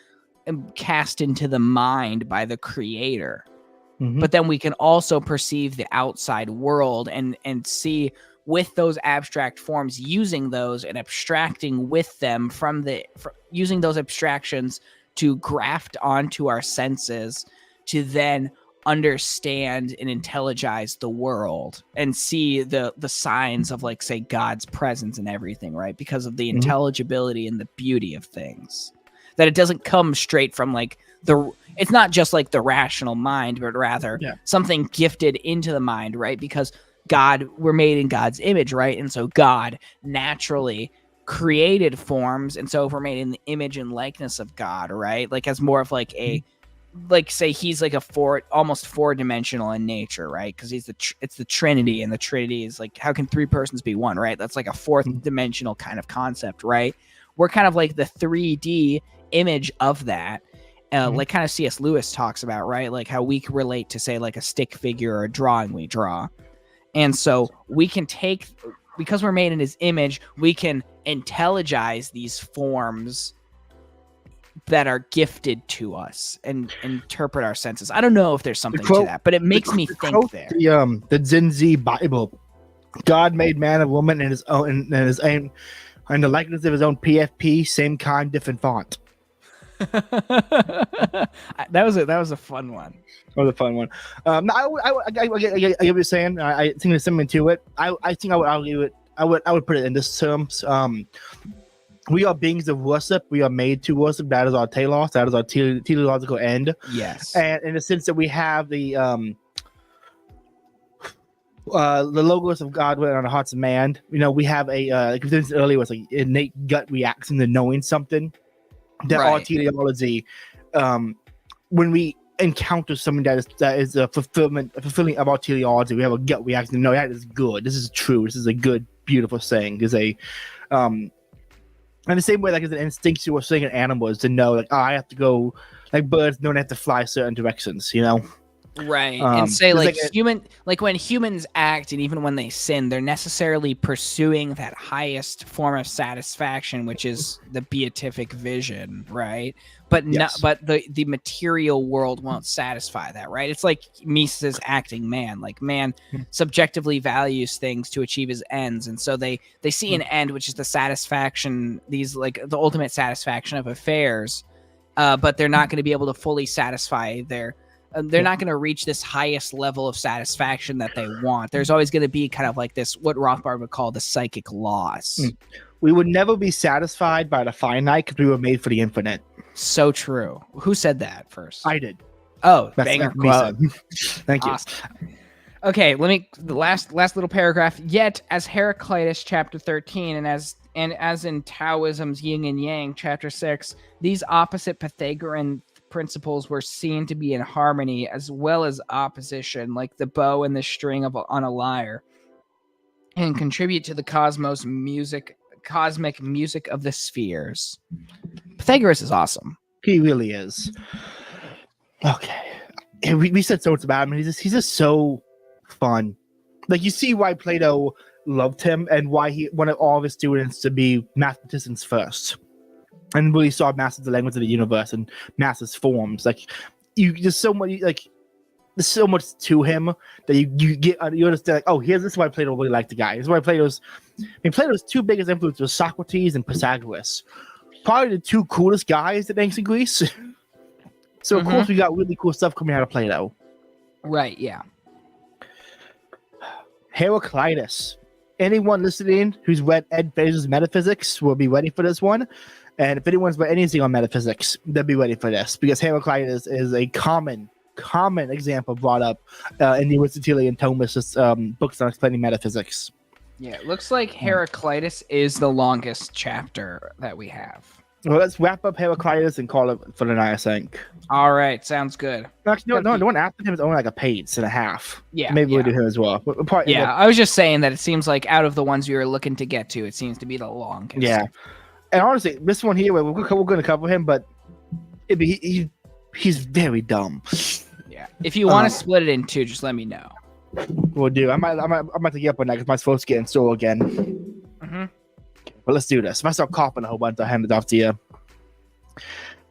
cast into the mind by the creator. But then we can also perceive the outside world and see with those abstract forms, using those and abstracting with them using those abstractions to graft onto our senses to then understand and intelligize the world and see the signs of, like, say, God's presence and everything, right? Because of the intelligibility and the beauty of things, that it doesn't come straight from like it's not just like the rational mind, but rather something gifted into the mind, right? Because we're made in God's image, right? And so God naturally created forms, and so if we're made in the image and likeness of God, right, like as more of like a like, say he's like almost four-dimensional in nature, right? Because it's the Trinity, and the Trinity is like, how can three persons be one, right? That's like a fourth dimensional kind of concept, right? We're kind of like the 3D image of that, like kind of C.S. Lewis talks about, right? Like how we can relate to, say, like a stick figure or a drawing we draw. And so we can because we're made in his image, we can intelligize these forms that are gifted to us and interpret our senses. I don't know if there's something to that, but it makes me think there. The Zinzi Bible, God made man and woman in his own, and the likeness of his own PFP, same kind, different font. that was a fun one. That was a fun one. No, I get what you're saying. I think there's something to it. I think I would argue it. I would put it in this terms. We are beings of worship. We are made to worship. That is our telos. That is our teleological end. Yes. And in the sense that we have the logos of God written on the hearts of man. You know, we have like we said earlier, was like innate gut reaction to knowing something. That our teleology, when we encounter something that is a fulfilling of our teleology, we have a gut reaction to know that is good. This is true. This is a good, beautiful thing. There's a in the same way, like, as an instinctual thing in animals to know, like, I have to go, like birds don't have to fly certain directions, you know? Right. And say, like when humans act and even when they sin, they're necessarily pursuing that highest form of satisfaction, which is the beatific vision, right? But but the material world won't satisfy that, right? It's like Mises acting man. Like, man subjectively values things to achieve his ends, and so they see an end, which is the satisfaction, these like the ultimate satisfaction of affairs, but they're not going to be able to fully satisfy they're not going to reach this highest level of satisfaction that they want. There's always going to be kind of like this, what Rothbard would call the psychic loss. We would never be satisfied by the finite because we were made for the infinite. So true. Who said that first? I did. Oh, banger quote. Thank you. Awesome. Okay, the last little paragraph. Yet, as Heraclitus, chapter 13, and as in Taoism's Yin and Yang, chapter 6, these opposite Pythagorean principles were seen to be in harmony as well as opposition, like the bow and the string on a lyre, and contribute to the cosmic music of the spheres. Pythagoras is awesome. He really is. Okay, we said so much about him. He's just so fun. like you see why Plato loved him and why he wanted all of his students to be mathematicians first, and really saw math as the language of the universe and math as forms. Like you just so much like there's so much to him that you understand. Like, oh, this is why Plato really liked the guy. This is why Plato's two biggest influences were Socrates and Pythagoras, probably the two coolest guys in ancient Greece. So of course we got really cool stuff coming out of Plato. Right. Yeah. Heraclitus. Anyone listening who's read Ed Bezos' Metaphysics will be ready for this one. And if anyone's read anything on metaphysics, they'll be ready for this, because Heraclitus is a common example brought up in the Aristotelian Thomists books on explaining metaphysics. Yeah, it looks like Heraclitus is the longest chapter that we have. Well, let's wrap up Heraclitus and call it for the night, I think. All right, sounds good. Actually, no, the one after him is only like a page and a half. Yeah, maybe we'll do him as well. I was just saying that it seems like out of the ones we were looking to get to, it seems to be the longest. Yeah, and honestly, this one here, we're going to cover him, but he's very dumb. Yeah, if you want to split it in two, just let me know. We'll do. I might have to get up on that because my throat's getting sore again. Mm-hmm. But let's do this. If I start coughing a whole bunch, I'll hand it off to you.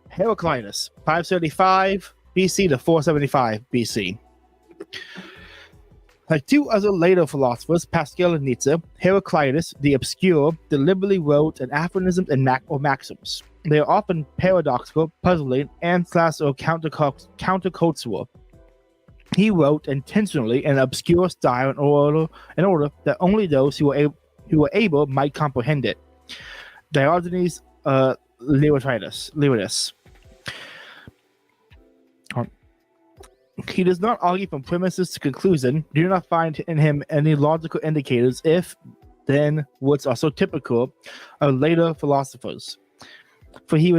Heraclitus, 535 BC to 475 BC. Like two other later philosophers, Pascal and Nietzsche, Heraclitus, the obscure, deliberately wrote an aphorisms and maxims. They are often paradoxical, puzzling, and or countercultural. He wrote intentionally in an obscure style in order that only those who were able might comprehend it. Diogenes Laertius. He does not argue from premises to conclusion. Do not find in him any logical indicators, if then what's also typical of later philosophers. For he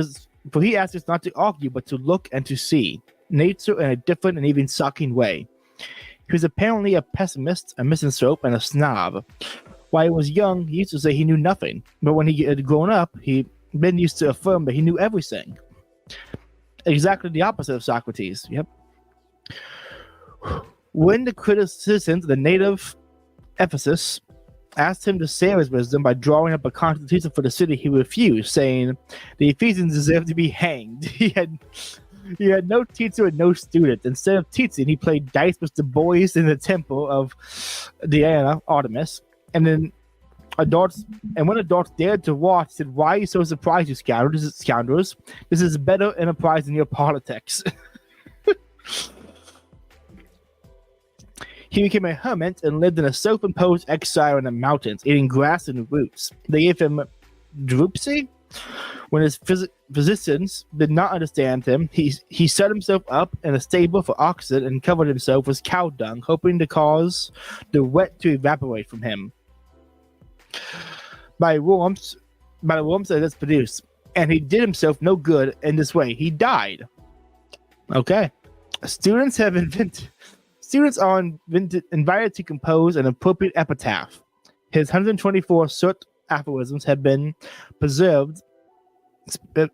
asked us not to argue, but to look and to see nature in a different and even shocking way. He was apparently a pessimist, a misanthrope, and a snob. While he was young, he used to say he knew nothing, but when he had grown up, he then used to affirm that he knew everything. Exactly the opposite of Socrates. Yep. When the citizens of the native Ephesus asked him to share his wisdom by drawing up a constitution for the city, he refused, saying the Ephesians deserved to be hanged. He had no teacher and no student. Instead of teaching, he played dice with the boys in the temple of Diana, Artemis. And when adults dared to watch, said, "Why are you so surprised, you scoundrels? This is better enterprise than your politics." He became a hermit and lived in a self-imposed exile in the mountains, eating grass and roots. They gave him dropsy. When his physicians did not understand him, he set himself up in a stable for oxen and covered himself with cow dung, hoping to cause the wet to evaporate from him. By the warmth that it's produced, and he did himself no good in this way. He died. Okay. Students are invited to compose an appropriate epitaph. His 124 short aphorisms have been preserved. Speak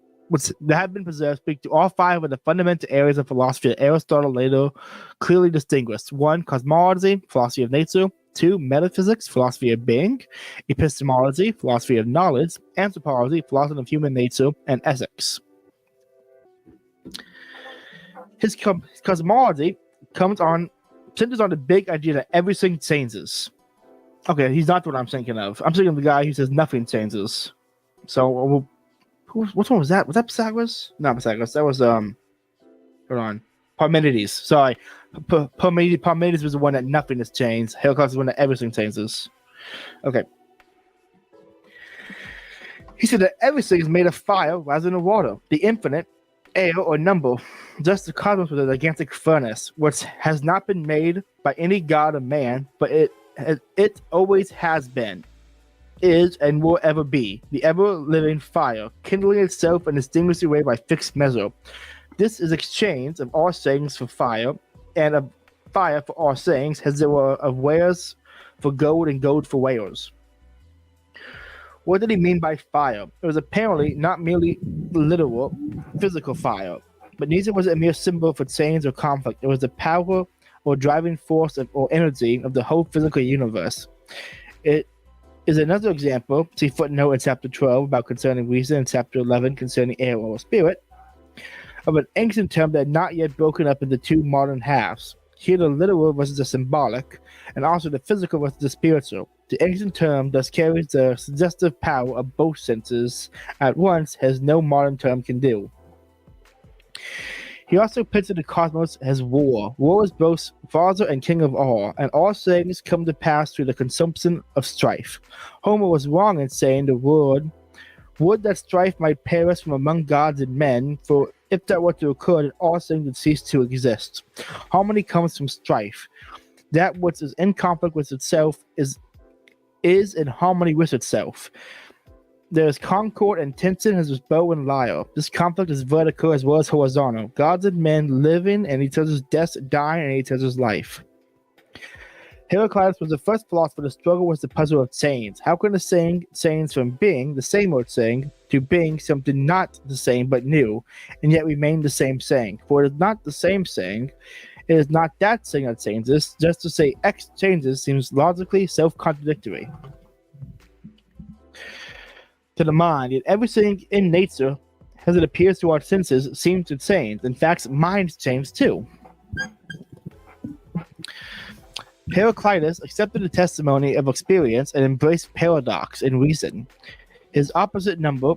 to all five of the fundamental areas of philosophy that Aristotle later clearly distinguished. 1. Cosmology, philosophy of nature. 2. Metaphysics, philosophy of being. Epistemology, philosophy of knowledge. Anthropology, philosophy of human nature. And ethics. His cosmology centers on the big idea that everything changes. Okay, he's not what I'm thinking of. I'm thinking of the guy who says nothing changes. So, which one was that? Was that Pythagoras? Not Pythagoras. That was hold on, Parmenides. Sorry, Parmenides was the one that nothing has changed. Heraclitus is the one that everything changes. Okay. He said that everything is made of fire rather than water. The infinite, air, or number, just the cosmos with a gigantic furnace, which has not been made by any god or man, but it always has been, is, and will ever be, the ever-living fire, kindling itself in a distinguished way by fixed measure. This is exchange of all sayings for fire, and of fire for all sayings, as there were of wares for gold and gold for wares. What did he mean by fire? It was apparently not merely literal, physical fire, but neither was it a mere symbol for change or conflict. It was the power or driving force or energy of the whole physical universe. It is another example, see footnote in chapter 12 about concerning reason and chapter 11 concerning air or spirit, of an ancient term that had not yet broken up into two modern halves. Here the literal versus the symbolic, and also the physical versus the spiritual. The ancient term thus carries the suggestive power of both senses at once, as no modern term can do. He also pictured the cosmos as war. War is both father and king of all, and all things come to pass through the consumption of strife. Homer was wrong in saying the word, would that strife might perish from among gods and men, for if that were to occur, then all things would cease to exist. Harmony comes from strife. That which is in conflict with itself is in harmony with itself. There is concord and tension as with bow and lyre. This conflict is vertical as well as horizontal. Gods and men living in each other's death, dying in each other's life. Heraclitus was the first philosopher to struggle with the puzzle of sayings. How can a saying change from being the same old saying to being something not the same but new, and yet remain the same saying? For it is not the same saying. It is not that saying that changes. Just to say X changes seems logically self-contradictory to the mind, yet everything in nature, as it appears to our senses, seems to change. In fact, minds change too. Heraclitus accepted the testimony of experience and embraced paradox in reason. His opposite number,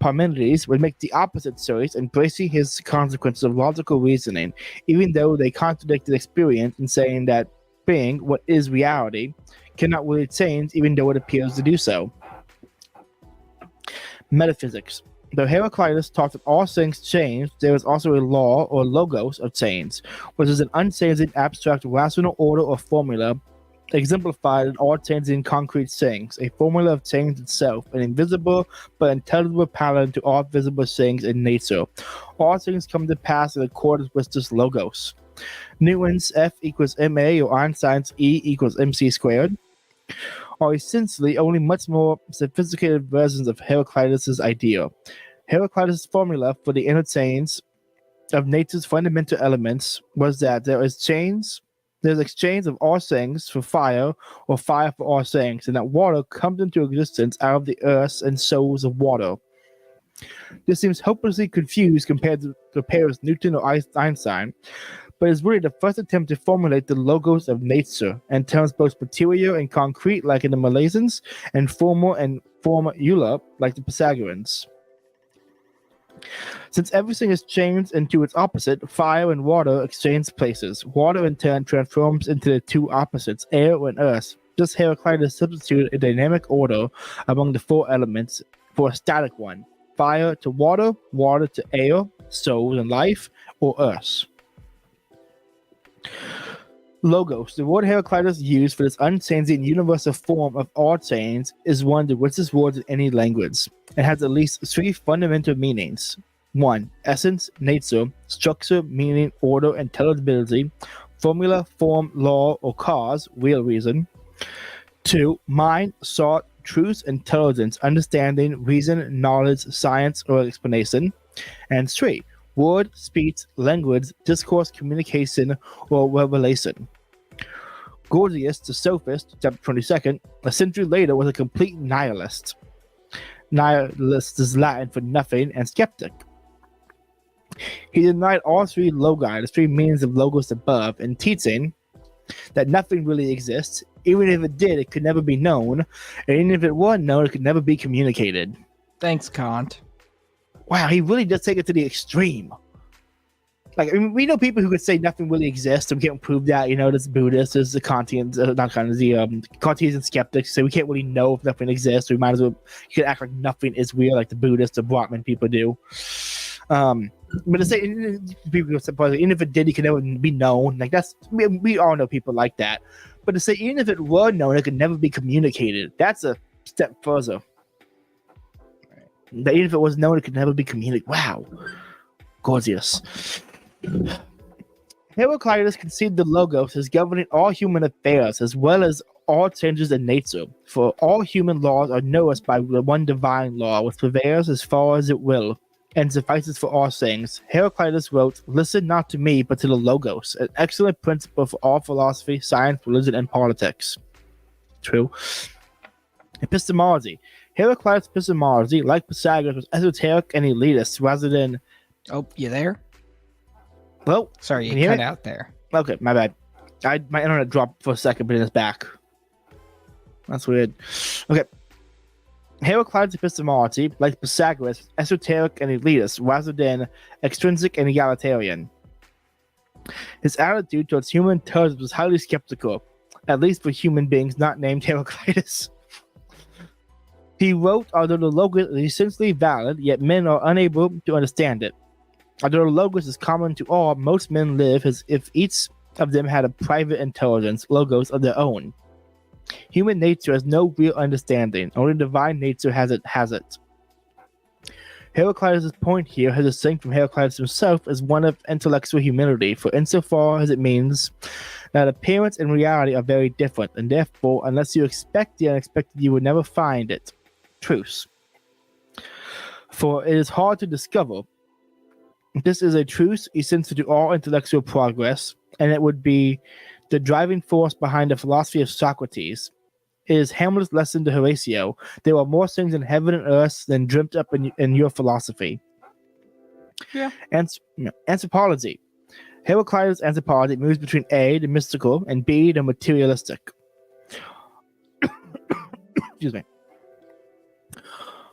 Parmenides, would make the opposite choice, embracing his consequences of logical reasoning, even though they contradicted experience in saying that being, what is reality, cannot really change even though it appears to do so. Metaphysics. Though Heraclitus taught that all things change, there is also a law or logos of change, which is an unchanging abstract rational order or formula exemplified in all changing concrete things, a formula of change itself, an invisible but intelligible pattern to all visible things in nature. All things come to pass in accordance with this logos. Newton's F equals ma or Einstein's E equals mc squared are essentially only much more sophisticated versions of Heraclitus' idea. Heraclitus' formula for the interchange of nature's fundamental elements was that there's exchange of all things for fire, or fire for all things, and that water comes into existence out of the earth and souls of water. This seems hopelessly confused compared to pairs Newton or Einstein, but is really the first attempt to formulate the logos of nature in terms both material and concrete, like in the Milesians, and formal and formula, like the Pythagoreans. Since everything is changed into its opposite, fire and water exchange places. Water in turn transforms into the two opposites, air and earth. Thus Heraclitus substituted a dynamic order among the four elements for a static one: fire to water, water to air, soul and life, or earth. Logos, the word Heraclitus used for this unchanging universal form of all change, is one of the richest words in any language. It has at least three fundamental meanings. 1. Essence, nature, structure, meaning, order, intelligibility, formula, form, law, or cause, real reason. 2. Mind, thought, truth, intelligence, understanding, reason, knowledge, science, or explanation. And 3. Word, speech, language, discourse, communication, or revelation. Gorgias, the sophist, chapter 22, a century later was a complete nihilist. Nihilist is Latin for nothing, and skeptic. He denied all three logi, the three meanings of logos above, in teaching that nothing really exists. Even if it did, it could never be known, and even if it were known, it could never be communicated. Thanks, Kant. Wow, he really does take it to the extreme. Like, I mean, we know people who could say nothing really exists, and we can't prove that. You know, there's Buddhists, there's the Kantians, not Kantians, the Kantians and skeptics, so we can't really know if nothing exists. So we might as well, you could act like nothing is real, like the Buddhists, the Brahmin people do. But to say, people suppose, even if it did, it could never be known. Like, that's, we all know people like that. But to say, even if it were known, it could never be communicated, that's a step further. That even if it was known, it could never be communicated. Wow. Gorgeous. Heraclitus conceived the logos as governing all human affairs, as well as all changes in nature. For all human laws are noticed by the one divine law, which prevails as far as it will. and suffices for all things. Heraclitus wrote, "Listen not to me, but to the Logos, an excellent principle for all philosophy, science, religion, and politics." True. Epistemology. Heraclitus' epistemology, like Pythagoras, was esoteric and elitist rather than... Oh, you there? Well, Sorry, can you hear cut me? out there. Okay, my bad. My internet dropped for a second, but it's back. That's weird. Okay. Heraclitus' epistemology, like Pythagoras, was esoteric and elitist rather than extrinsic and egalitarian. His attitude towards human intelligence was highly skeptical, at least for human beings not named Heraclitus. He wrote, although the Logos is essentially valid, yet men are unable to understand it. Although the Logos is common to all, most men live as if each of them had a private intelligence, Logos, of their own. Human nature has no real understanding. Only divine nature has it. Heraclitus' point here has distinct from Heraclitus himself as one of intellectual humility, for insofar as it means that appearance and reality are very different, and therefore, unless you expect the unexpected, you will never find it. Truce. For it is hard to discover. This is a truth essential to all intellectual progress, and it would be the driving force behind the philosophy of Socrates. It is Hamlet's lesson to Horatio. There are more things in heaven and earth than dreamt up in your philosophy. Yeah. Anthropology. Heraclitus' anthropology moves between A, the mystical, and B, the materialistic. Excuse me.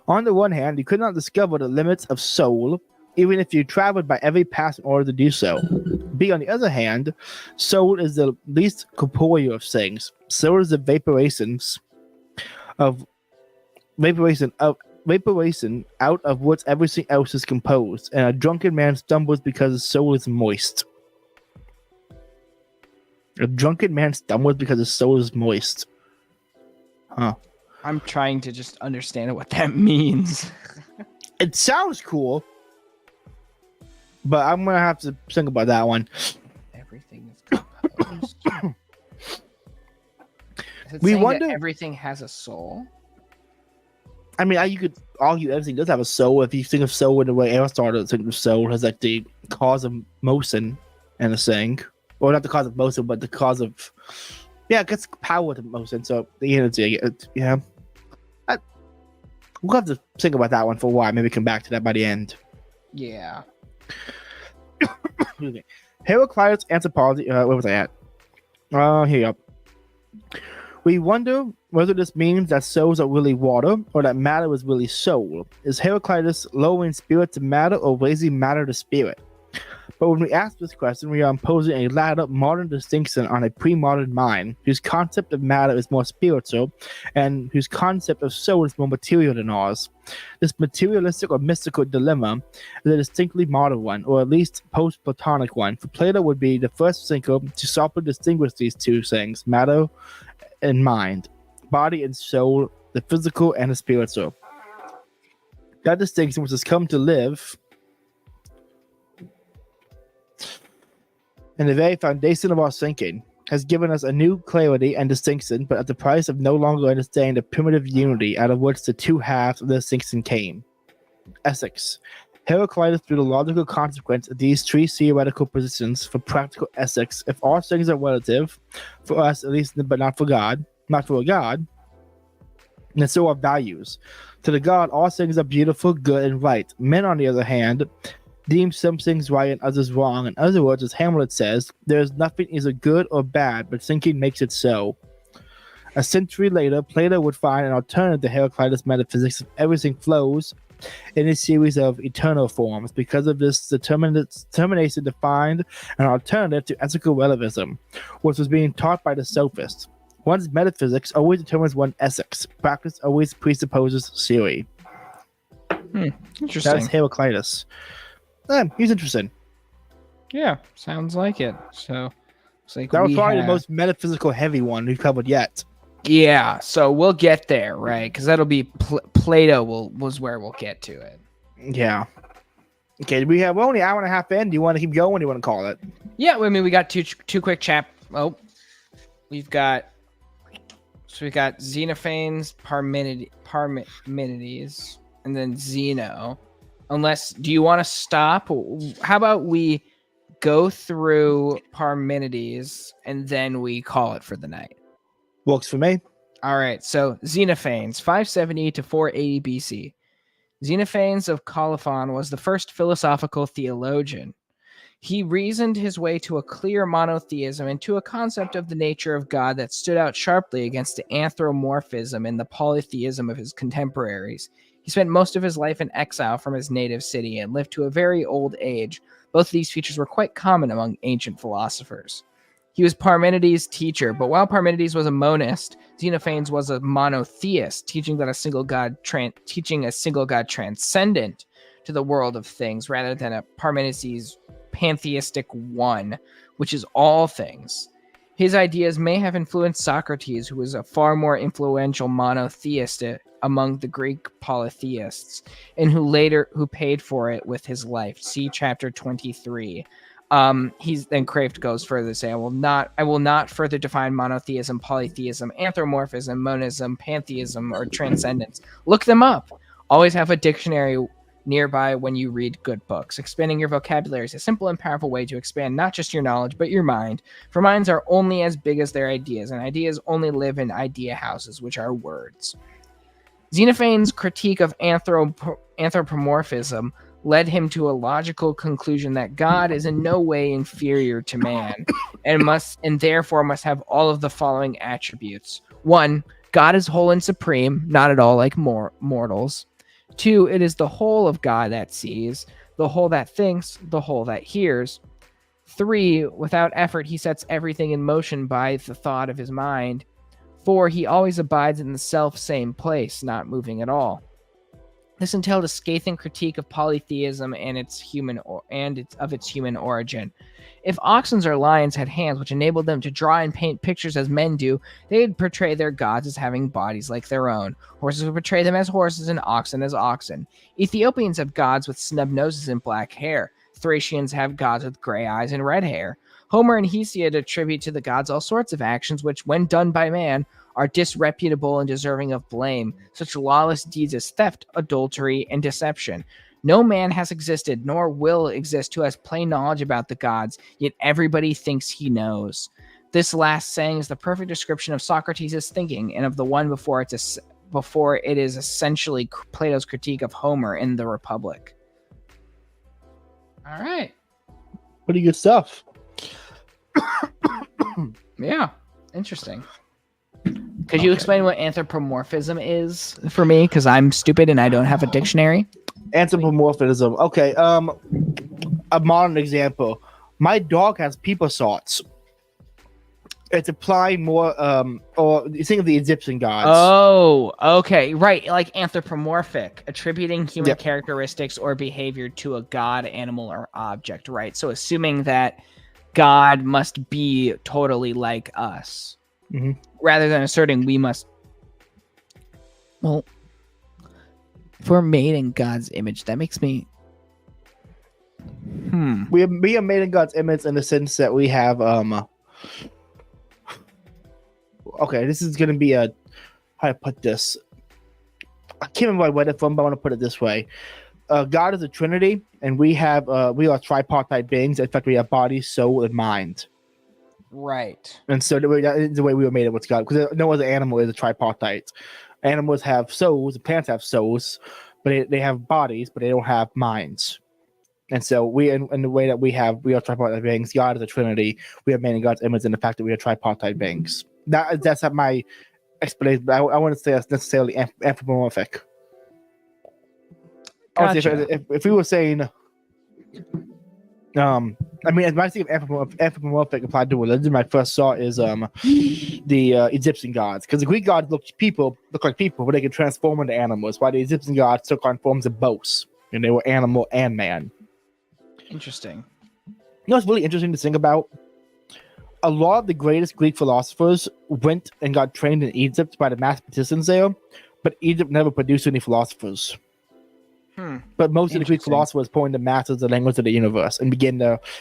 On the one hand, you could not discover the limits of soul, even if you traveled by every path in order to do so. B, on the other hand, soul is the least corporeal of things. Soul is the vaporation out of which everything else is composed, and a drunken man stumbles because his soul is moist. A drunken man stumbles because his soul is moist. Huh. I'm trying to just understand what that means. It sounds cool, but I'm gonna have to think about that one. Everything is composed. Is it We saying wonder- that everything has a soul? I mean, you could argue everything does have a soul. If you think of soul in the way Aristotle thinks of soul as like the cause of motion and a thing. Well, not the cause of motion, but the cause of... Yeah, it gets power to motion, so the energy, yeah. We'll have to think about that one for a while. Maybe come back to that by the end. Yeah. Excuse me. Heraclitus' anthropology... where was I at? Here you go. We wonder whether this means that souls are really water or that matter is really soul. Is Heraclitus lowering spirit to matter or raising matter to spirit? But when we ask this question, we are imposing a latter modern distinction on a pre-modern mind whose concept of matter is more spiritual and whose concept of soul is more material than ours. This materialistic or mystical dilemma is a distinctly modern one, or at least post-Platonic one, for Plato would be the first thinker to sharply distinguish these two things, matter and mind, body and soul, the physical and the spiritual. That distinction, which has come to live in the very foundation of our thinking, has given us a new clarity and distinction, but at the price of no longer understanding the primitive unity out of which the two halves of the distinction came. Ethics. Heraclitus drew the logical consequence of these three theoretical positions for practical ethics. If all things are relative, for us at least, but not for God, and so are values. To the God, all things are beautiful, good, and right. Men, on the other hand, deem some things right and others wrong. In other words, as Hamlet says, there is nothing either good or bad, but thinking makes it so. A century later, Plato would find an alternative to Heraclitus' metaphysics of everything flows in a series of eternal forms. Because of this determination to find an alternative to ethical relativism, which was being taught by the sophists. One's metaphysics always determines one's ethics. Practice always presupposes theory. Interesting. That's Heraclitus. He's interesting. Yeah, sounds like it. So it's like That was probably the most metaphysical heavy one we've covered yet. Yeah, so we'll get there, right? Because that'll be Plato was where we'll get to it. Yeah. Okay, we're only an hour and a half in. Do you want to keep going? Or do you want to call it? Yeah, I mean, we got two quick we've got Xenophanes, Parmenides, and then Zeno. Unless, do you want to stop? How about we go through Parmenides and then we call it for the night? Works for me. All right. So Xenophanes, 570 to 480 BC. Xenophanes of Colophon was the first philosophical theologian. He reasoned his way to a clear monotheism and to a concept of the nature of God that stood out sharply against the anthropomorphism and the polytheism of his contemporaries. He spent most of his life in exile from his native city and lived to a very old age. Both of these features were quite common among ancient philosophers. He was Parmenides' teacher, but while Parmenides was a monist, Xenophanes was a monotheist, teaching a single god transcendent to the world of things, rather than a Parmenides' pantheistic one, which is all things. His ideas may have influenced Socrates, who was a far more influential monotheist among the Greek polytheists, and who paid for it with his life. See chapter 23. Kraft goes further to say, I will not further define monotheism, polytheism, anthropomorphism, monism, pantheism, or transcendence. Look them up. Always have a dictionary nearby when you read good books. Expanding your vocabulary is a simple and powerful way to expand not just your knowledge, but your mind. For minds are only as big as their ideas, and ideas only live in idea houses, which are words. Xenophanes' critique of anthropomorphism led him to a logical conclusion that God is in no way inferior to man, and therefore must have all of the following attributes. 1, God is whole and supreme, not at all like mortals. 2, it is the whole of God that sees, the whole that thinks, the whole that hears. 3, without effort he sets everything in motion by the thought of his mind. 4, he always abides in the self-same place, not moving at all. This entailed a scathing critique of polytheism and its human origin. If oxen or lions had hands which enabled them to draw and paint pictures as men do, they would portray their gods as having bodies like their own. Horses would portray them as horses and oxen as oxen. Ethiopians have gods with snub noses and black hair. Thracians have gods with gray eyes and red hair. Homer and Hesiod attribute to the gods all sorts of actions which, when done by man, are disreputable and deserving of blame, such lawless deeds as theft, adultery, and deception. No man has existed, nor will exist, who has plain knowledge about the gods, yet everybody thinks he knows. This last saying is the perfect description of Socrates' thinking, and of the one before it is essentially Plato's critique of Homer in the Republic. All right. Pretty good stuff. Yeah, interesting. Could you explain what anthropomorphism is for me? Because I'm stupid and I don't have a dictionary. Anthropomorphism. Okay. A modern example. My dog has people sorts. It's applying more. Or you think of the Egyptian gods. Oh, okay, right. Like anthropomorphic, attributing human characteristics or behavior to a god, animal, or object. Right. So assuming that God must be totally like us. Mm-hmm. Rather than asserting we must. Well, if we're made in God's image, that makes me. We are made in God's image in the sense that we have. Okay, this is gonna be how to put this. I can't remember where it from, but I want to put it this way. God is a Trinity, and we are tripartite beings. In fact, we have body, soul, and mind. Right. And so the way we were made with God, because no other animal is a tripartite. Animals have souls, and plants have souls, but they have bodies, but they don't have minds. And so we, in the way that we are tripartite beings. God is a Trinity. We are made in God's image, and the fact that we are tripartite beings. That's not my explanation, but I wouldn't say that's necessarily anthropomorphic. Gotcha. If we were saying, I mean, as I think of anthropomorphic applied to religion, my first thought is the Egyptian gods, because the Greek gods look like people, but they can transform into animals, while the Egyptian gods took on forms of both, and they were animal and man. Interesting. You know what's really interesting to think about? A lot of the greatest Greek philosophers went and got trained in Egypt by the mathematicians there, but Egypt never produced any philosophers. But most of the Greek philosophers pointed to math as the language of the universe and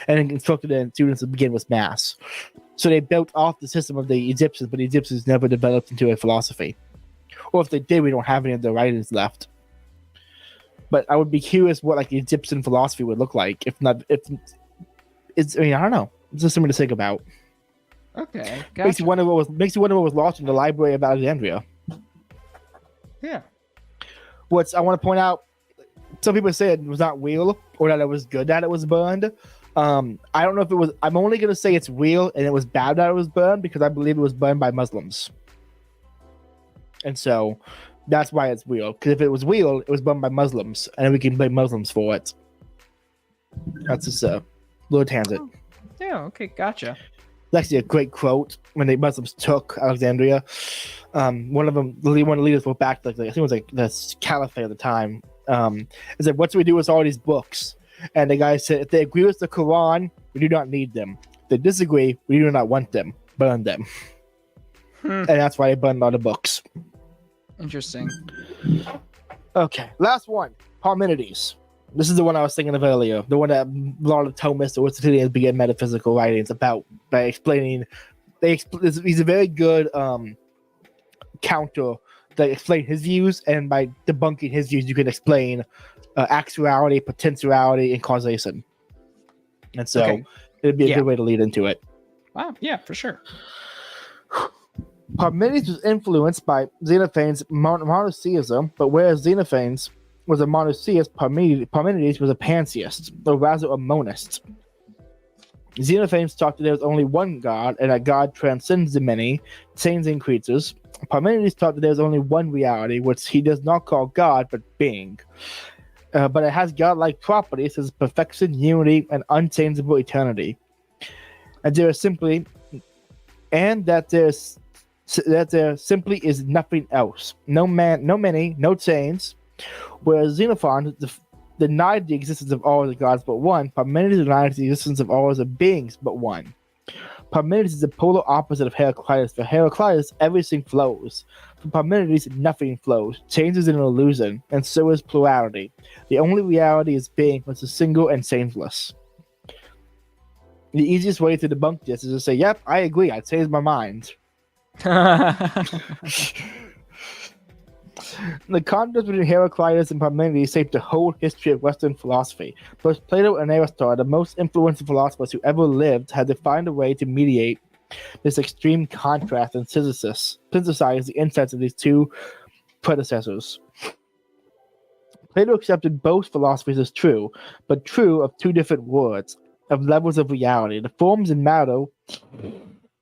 instructed their students to begin with math. So they built off the system of the Egyptians, but the Egyptians never developed into a philosophy. Or if they did, we don't have any of their writings left. But I would be curious what like Egyptian philosophy would look like if not if it's. I mean, I don't know. It's just something to think about. Okay, Makes you wonder what was lost in the Library of Alexandria. Yeah. I want to point out, some people say it was not real or that it was good that it was burned. I don't know if it was. I'm only going to say it's real and it was bad that it was burned because I believe it was burned by Muslims. And so that's why it's real. Because if it was real, it was burned by Muslims and we can blame Muslims for it. That's just a little tangent. Oh, yeah, okay, gotcha. It's actually a great quote when the Muslims took Alexandria. One of the leaders wrote back, I think it was like the caliphate at the time. It said, "What do we do with all these books?" And the guy said, "If they agree with the Quran, we do not need them. If they disagree, we do not want them. Burn them." And that's why they burned all the books. Interesting. Okay, last one. Parmenides. This is the one I was thinking of earlier. The one that a lot of Thomists or Aristotelians begin metaphysical writings about by explaining. He's a very good counter that explain his views, and by debunking his views, you can explain actuality, potentiality, and causation. And so it'd be a good way to lead into it. Wow, yeah, for sure. Parmenides was influenced by Xenophanes' monotheism, but whereas Xenophanes was a monotheist, Parmenides was a pantheist, or rather a monist. Xenophanes taught that there was only one God, and that God transcends the many, changing creatures. Parmenides taught that there is only one reality, which he does not call God, but being. But it has godlike properties as perfection, unity, and unchangeable eternity. And there simply is nothing else. No man, no many, no change. Whereas Xenophon denied the existence of all the gods but one, Parmenides denied the existence of all the beings but one. Parmenides is the polar opposite of Heraclitus. For Heraclitus, everything flows. For Parmenides, nothing flows. Change is an illusion, and so is plurality. The only reality is being, which is single and changeless. The easiest way to debunk this is to say, "Yep, I agree. I changed my mind." The contrast between Heraclitus and Parmenides shaped the whole history of Western philosophy. Both Plato and Aristotle, the most influential philosophers who ever lived, had to find a way to mediate this extreme contrast and synthesize the insights of these two predecessors. Plato accepted both philosophies as true, but true of two different words, of levels of reality, the forms and matter,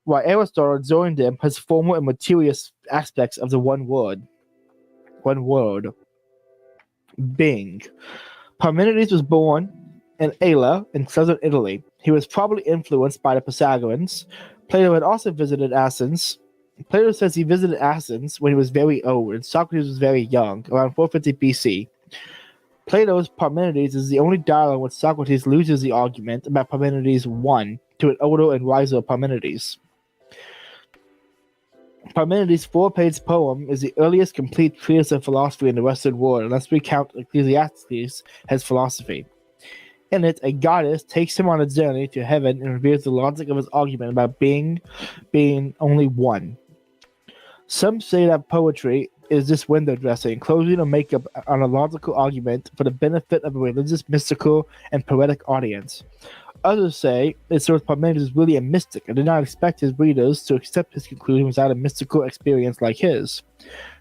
while Aristotle joined them as formal and material aspects of the one word, being. Parmenides was born in Ala in southern Italy. He was probably influenced by the Pythagoreans. Plato had also visited Athens. Plato says he visited Athens when he was very old, and Socrates was very young, around 450 BC. Plato's Parmenides is the only dialogue in which Socrates loses the argument about Parmenides 1 to an older and wiser Parmenides. Parmenides' 4-page poem is the earliest complete treatise of philosophy in the Western world, unless we count Ecclesiastes as philosophy. In it, a goddess takes him on a journey to heaven and reveals the logic of his argument about being only one. Some say that poetry is just window dressing, clothing or makeup on a logical argument for the benefit of a religious, mystical, and poetic audience. Others say it shows Parmenides is really a mystic and did not expect his readers to accept his conclusion without a mystical experience like his.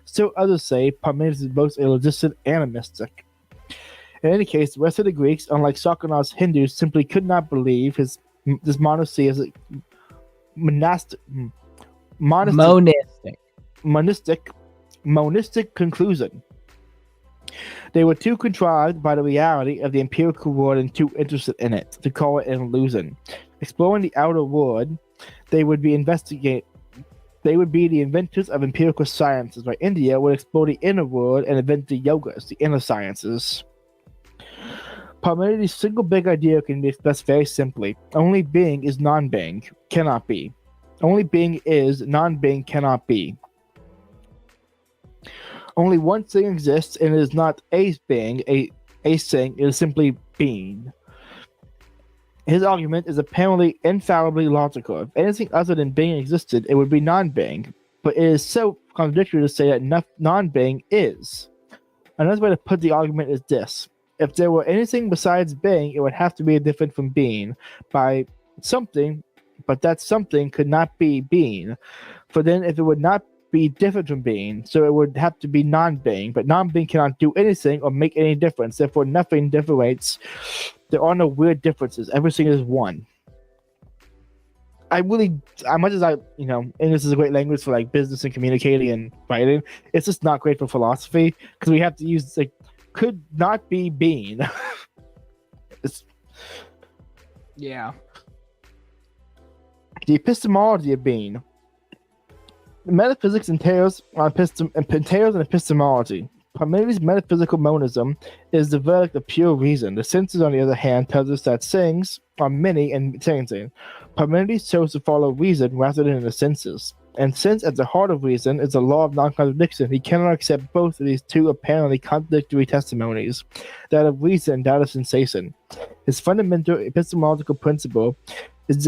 Still others say Parmenides is both a logician and a mystic. In any case, the rest of the Greeks, unlike Socrates' Hindus, simply could not believe this monotheistic monistic conclusion. They were too contrived by the reality of the empirical world and too interested in it to call it an illusion. Exploring the outer world, they would be the inventors of empirical sciences, while India would explore the inner world and invent the yogas, the inner sciences. Parmenides' single big idea can be expressed very simply. Only being is non-being, cannot be. Only being is, non-being cannot be. Only one thing exists, and it is not a being, a thing, it is simply being. His argument is apparently infallibly logical. If anything other than being existed, it would be non-being. But it is so contradictory to say that non-being is. Another way to put the argument is this. If there were anything besides being, it would have to be different from being by something, but that something could not be being. For then, if it would not be different from being, so it would have to be non-being, but non-being cannot do anything or make any difference. Therefore, nothing differentiates. There are no weird differences. Everything is one. As much as English is a great language for like business and communicating and writing, it's just not great for philosophy because we have to use like could not be being. Yeah. The epistemology of being. Metaphysics entails on epistemology. Parmenides' metaphysical monism is the verdict of pure reason. The senses, on the other hand, tells us that things are many and changing. Parmenides chose to follow reason rather than the senses. And since at the heart of reason is the law of non-contradiction, he cannot accept both of these two apparently contradictory testimonies, that of reason and that of sensation. His fundamental epistemological principle is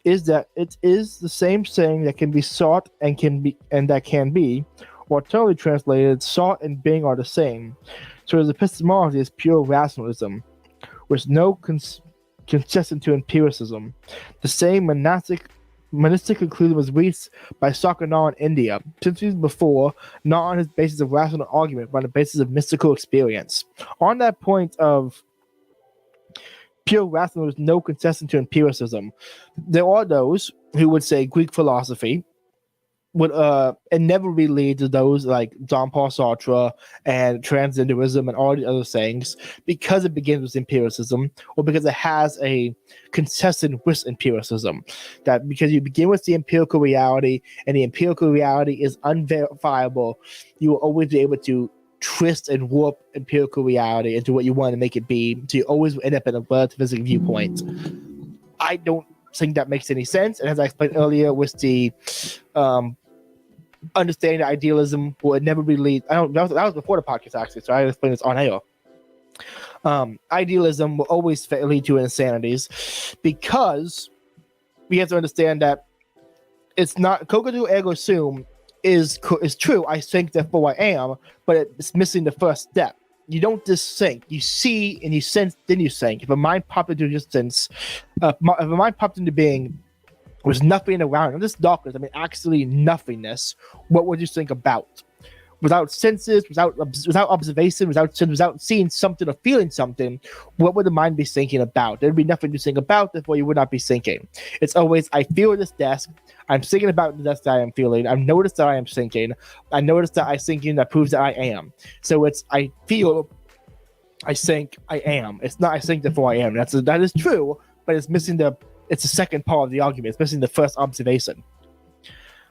that it is the same thing that can be sought and that can be, or totally translated, sought and being are the same. So his epistemology is pure rationalism, with no concession to empiricism. The same monistic conclusion was reached by Socrates in India, centuries before, not on his basis of rational argument, but on the basis of mystical experience. On that point of pure rationalism with no concession to empiricism, there are those who would say Greek philosophy would inevitably lead to those like Jean-Paul Sartre and transgenderism and all the other things because it begins with empiricism or because it has a concession with empiricism. That because you begin with the empirical reality and the empirical reality is unverifiable, you will always be able to twist and warp empirical reality into what you want to make it be. So you always end up in a relativistic viewpoint. I don't think that makes any sense. And as I explained earlier with the understanding that idealism will never be lead. That was before the podcast actually, so I explained this on air. Idealism will always lead to insanities because we have to understand that it's not cogito ergo sum is true. I think therefore I am, but it's missing the first step. You don't just think. You see and you sense, then you think. If a mind popped into existence, if a mind popped into being, there's nothing around it. This darkness, I mean, actually nothingness. What would you think about? Without senses, without observation, without seeing something or feeling something, what would the mind be thinking about? There'd be nothing to think about, therefore you would not be thinking. It's always, I feel this desk, I'm thinking about the desk that I am feeling, I've noticed that I am thinking, I noticed that I'm thinking that proves that I am. So it's, I feel, I think, I am. It's not I think, therefore I am. That is true, but it's missing it's the second part of the argument. It's missing the first observation.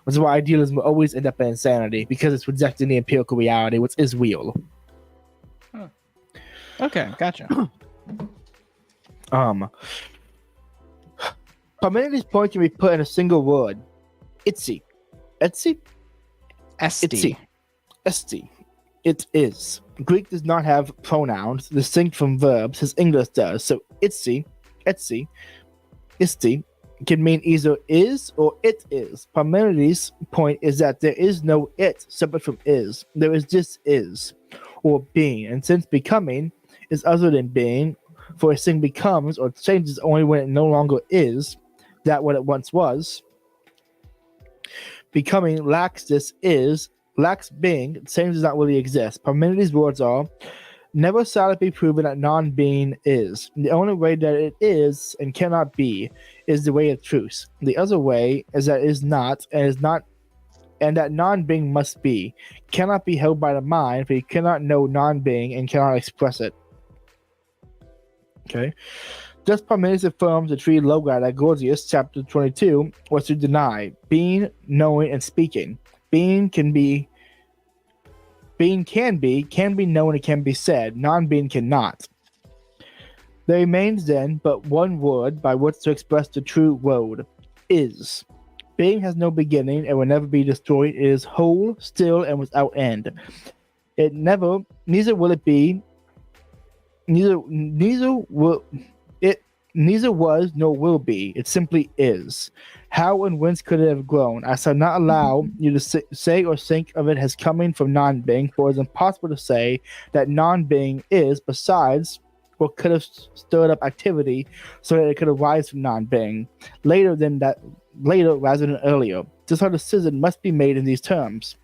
Which is why idealism will always end up in insanity, because it's rejecting the empirical reality, which is real. Huh. Okay, gotcha. Parmenides' point can be put in a single word. Itsy. Etsy? Esti. Esti. It is. Greek does not have pronouns distinct from verbs, as English does. So itsy, etsy, isti, can mean either is or it is. Parmenides' point is that there is no it separate from is. There is just is, or being. And since becoming is other than being, for a thing becomes or changes only when it no longer is that what it once was, becoming lacks this is, lacks being, same does not really exist. Parmenides' words are, never shall it be proven that non-being is. The only way that it is and cannot be is the way of truth. The other way is that it is not, and that non-being must be. Cannot be held by the mind, for you cannot know non-being and cannot express it. Okay. Thus Parmenides affirms the three logi that Gorgias, chapter 22, was to deny: being, knowing, and speaking. Being can be known and can be said. Non-being cannot. There remains then but one word by which to express the true word: is. Being has no beginning and will never be destroyed. It is whole, still, and without end. Neither was nor will be. It simply is. How and whence could it have grown? I shall not allow you to say or think of it as coming from non-being, for it is impossible to say that non-being is, besides, what could have stirred up activity so that it could arise from non-being later rather than earlier. This sort of decision must be made in these terms: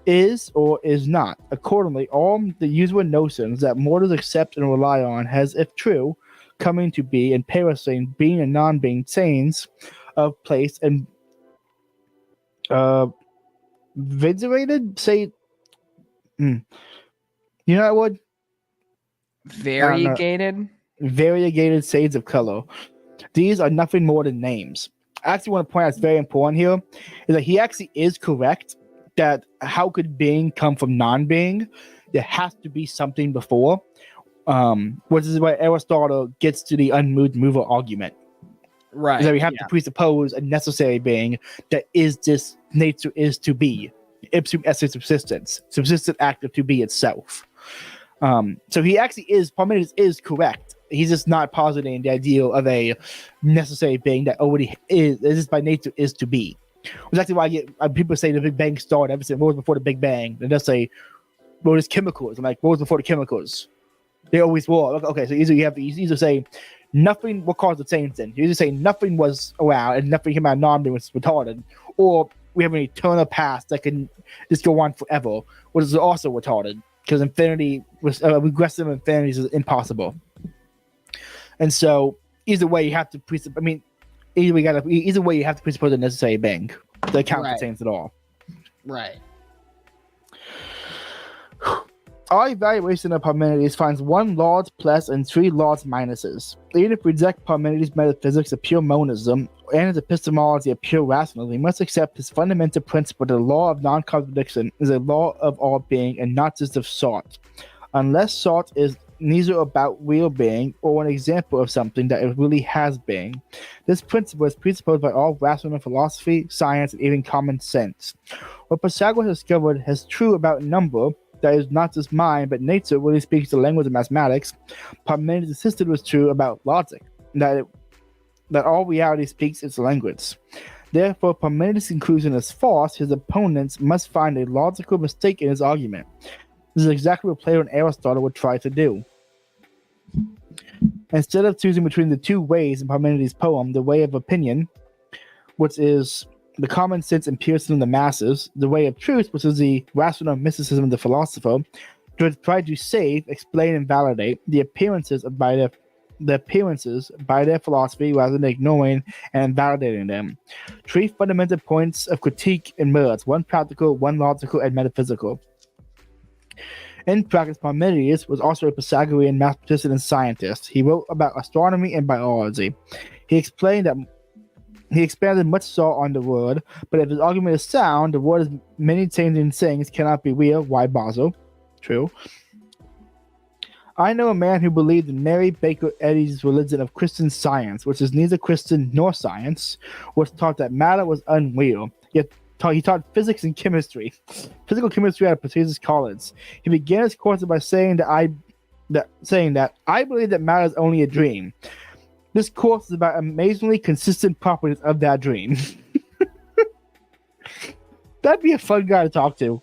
is or is not. Accordingly, all the usual notions that mortals accept and rely on has, if true, coming to be, and perishing, being and non-being, chains of place and viderated, say, you know that word? Variegated. Variegated shades of color. These are nothing more than names. I actually want to point out, it's very important here, is that he actually is correct that how could being come from non-being? There has to be something before, which is why Aristotle gets to the unmoved mover argument. Right. Is that we have to presuppose a necessary being that is this nature is to be, ipsum esse subsistence, subsistent act of to be itself. So he actually is, Parmenides is correct. He's just not positing the ideal of a necessary being that already is by nature is to be. Which is actually why people say the Big Bang started ever since what was before the Big Bang. And they'll say, well, there's chemicals. I'm like, what was before the chemicals? They always were. Okay, so you say nothing will cause the change then. You either say nothing was around and nothing came out of non-being was retarded, or we have an eternal past that can just go on forever, which is also retarded because infinity was regressive infinity is impossible. And so either way you have to either way you have to presuppose a necessary being to account for change at all. Right. Our evaluation of Parmenides finds 1 large plus and 3 large minuses. Even if we reject Parmenides' metaphysics of pure monism and his epistemology of pure rationalism, we must accept his fundamental principle that the law of non-contradiction is a law of all being and not just of thought. Unless thought is neither about real being or an example of something that it really has being, this principle is presupposed by all rational philosophy, science, and even common sense. What Pythagoras discovered as true about number, that is not just mind, but nature really speaks the language of mathematics, Parmenides insisted was true about logic, that all reality speaks its language. Therefore, Parmenides' conclusion is false. His opponents must find a logical mistake in his argument. This is exactly what Plato and Aristotle would try to do. Instead of choosing between the 2 ways in Parmenides' poem, the way of opinion, which is the common sense empiricism of the masses, the way of truth, which is the rational mysticism of the philosopher, to try to save, explain, and validate the appearances by their philosophy rather than ignoring and validating them. 3 fundamental points of critique emerge: 1 practical, 1 logical, and metaphysical. In practice, Parmenides was also a Pythagorean mathematician and scientist. He wrote about astronomy and biology. He expanded much thought on the word, but if his argument is sound, the word is many changing things cannot be real. Why Basel? True. I know a man who believed in Mary Baker Eddy's religion of Christian Science, which is neither Christian nor science, which taught that matter was unreal. Yet he taught physics and chemistry, physical chemistry at Prestigious College. He began his course by saying that I believe that matter is only a dream. This course is about amazingly consistent properties of that dream. That'd be a fun guy to talk to.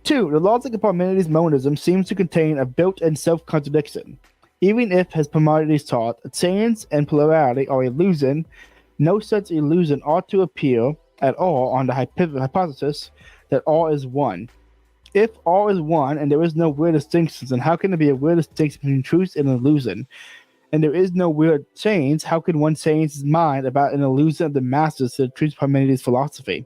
2. The logic of Parmenides' monism seems to contain a built-in self-contradiction. Even if, as Parmenides taught, change and plurality are illusion, no such illusion ought to appear at all on the hypothesis that all is one. If all is one and there is no weird distinctions, then how can there be a weird distinction between truth and illusion? And there is no weird change, how can one change his mind about an illusion of the masses to the truth of Parmenides' philosophy?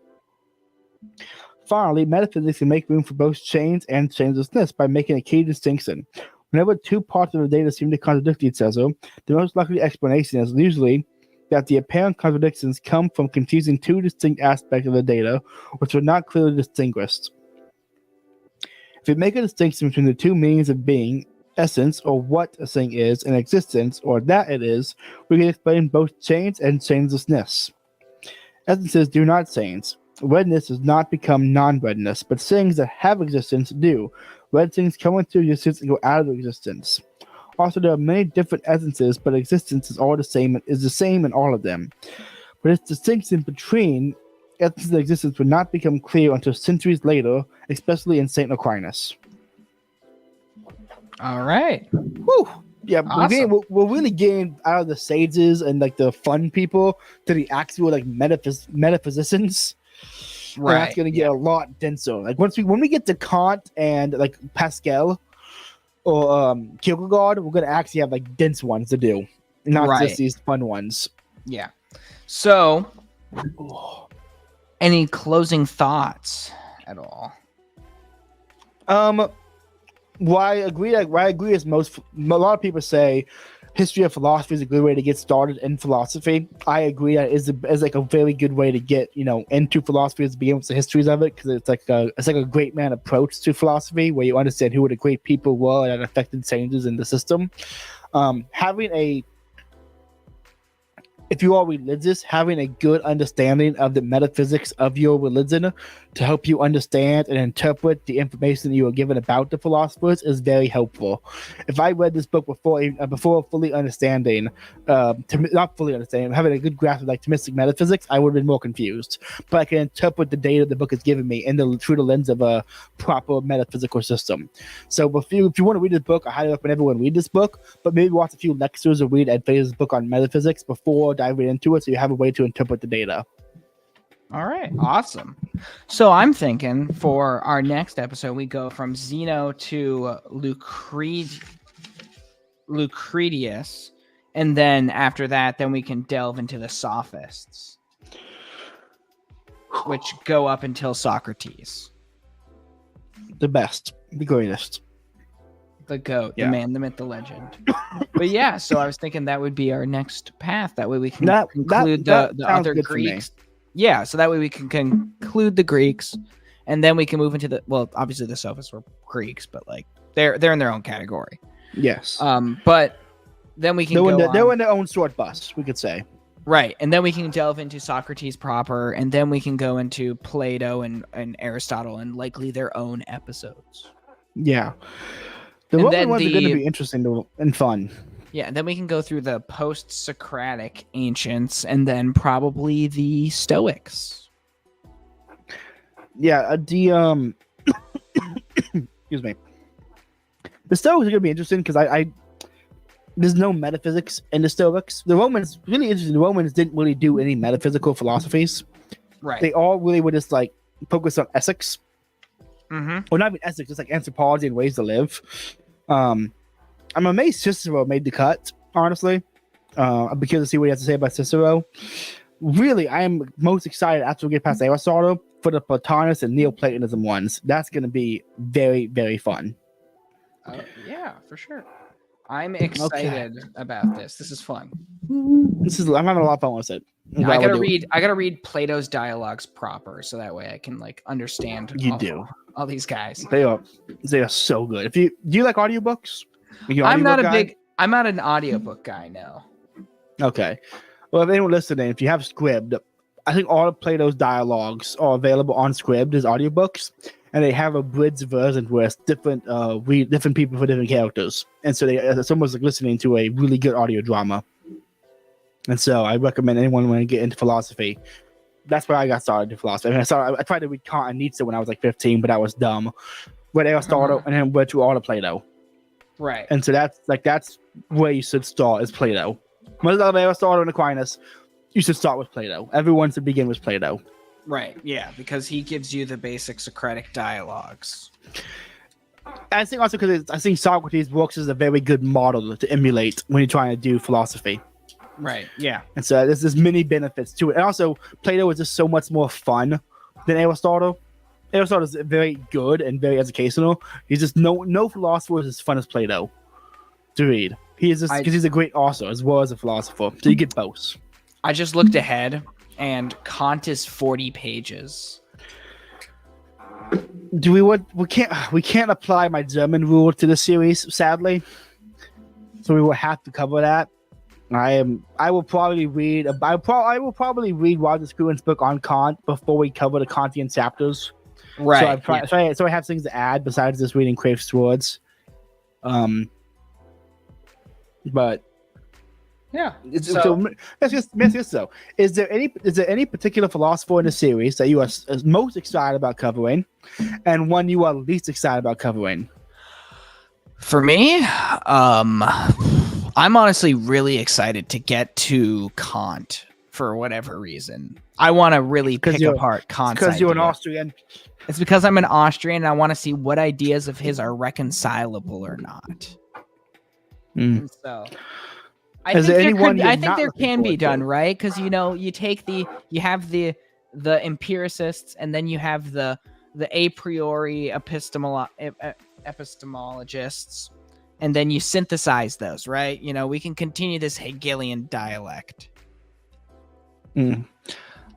Finally, metaphysics can make room for both change and changelessness by making a key distinction. Whenever 2 parts of the data seem to contradict each other, the most likely explanation is usually that the apparent contradictions come from confusing 2 distinct aspects of the data, which are not clearly distinguished. If we make a distinction between the 2 meanings of being, essence, or what a thing is, and existence, or that it is, we can explain both change and changelessness. Essences do not change. Redness does not become non-redness, but things that have existence do. Red things come into existence and go out of existence. Also, there are many different essences, but existence is the same in all of them. But its distinction between essence and existence would not become clear until centuries later, especially in Saint Aquinas. All right. Whew. Yeah, Awesome. we're really getting out of the sages and like the fun people to the actual like metaphysicians. Right. And that's gonna get a lot denser. Like when we get to Kant and like Pascal or Kierkegaard, we're gonna actually have like dense ones to do, not just these fun ones. Yeah. So, any closing thoughts at all? Well, I agree. I agree. As a lot of people say, history of philosophy is a good way to get started in philosophy. I agree that is like a very good way to get into philosophy, is to begin with the histories of it, because it's like a great man approach to philosophy where you understand who the great people were and affected changes in the system. If you are religious, having a good understanding of the metaphysics of your religion to help you understand and interpret the information that you are given about the philosophers is very helpful. If I read this book before fully understanding, not fully understanding, having a good grasp of like Thomistic metaphysics, I would have been more confused. But I can interpret the data the book has given me through the lens of a proper metaphysical system. So if you want to read this book, I highly recommend everyone read this book, but maybe watch a few lectures or read Ed Vader's book on metaphysics before diving into it, so you have a way to interpret the data. All right, awesome. So I'm thinking for our next episode, we go from Zeno to Lucretius, and then after that, then we can delve into the Sophists, which go up until Socrates. The best, the greatest. The GOAT, the man, the myth, the legend. But yeah, so I was thinking that would be our next path. That way we can conclude the other Greeks. Yeah, so that way we can conclude the Greeks, and then we can move into obviously the Sophists were Greeks, but like they're in their own category. Yes. But then we can they're in their own short bus, we could say. Right, and then we can delve into Socrates proper, and then we can go into Plato and Aristotle and likely their own episodes. Yeah. The Roman ones are going to be interesting and fun. Yeah, and then we can go through the post-Socratic ancients, and then probably the Stoics. Yeah, excuse me. The Stoics are going to be interesting because there's no metaphysics in the Stoics. The Romans, really interesting. The Romans didn't really do any metaphysical philosophies. Right. They all really were just like focused on ethics. Mm-hmm. Well, not even ethics, just like anthropology and ways to live. I'm amazed Cicero made the cut, honestly. I'm curious to see what he has to say about Cicero. Really, I am most excited after we get past Aristotle for the Platonist and Neoplatonism ones. That's going to be very, very fun. Yeah, for sure. I'm excited about this. This is fun. I'm having a lot of fun with it. I gotta read Plato's dialogues proper, so that way I can like understand. All these guys. They are so good. Do you like audiobooks? I'm not an audiobook guy, no. Okay. Well, if anyone listening, if you have Scribd, I think all of Plato's dialogues are available on Scribd as audiobooks, and they have a abridged version where it's different people for different characters, and so it's almost like listening to a really good audio drama. And so I recommend anyone want to get into philosophy. That's where I got started in philosophy. I tried to read Kant and Nietzsche when I was like 15, but I was dumb. Read Aristotle and then went to all of Plato. Right. And so that's where you should start, is Plato. Most of Aristotle and Aquinas, you should start with Plato. Everyone should begin with Plato. Right. Yeah, because he gives you the basic Socratic dialogues. I think also because I think Socrates works as a very good model to emulate when you're trying to do philosophy. Right. Yeah. And so there's many benefits to it. And also, Plato is just so much more fun than Aristotle. Aristotle is very good and very educational. He's just no philosopher is as fun as Plato to read. He is just because he's a great author as well as a philosopher. So you get both. I just looked ahead, and Kant is 40 pages. We can't apply my German rule to the series, sadly. So we will have to cover that. I will probably read Roger Scruton's book on Kant before we cover the Kantian chapters. Right. So I have things to add besides just reading Crave's Swords. But Yeah. so let's just this though. Is there any particular philosopher in the series that you are most excited about covering, and one you are least excited about covering? For me, I'm honestly really excited to get to Kant for whatever reason. I want to really pick apart Kant's because you're an idea. Austrian. It's because I'm an Austrian and I want to see what ideas of his are reconcilable or not. And so I think there can be done, right? Because you have the empiricists, and then you have the a priori epistemologists, and then you synthesize those, right? We can continue this Hegelian dialect.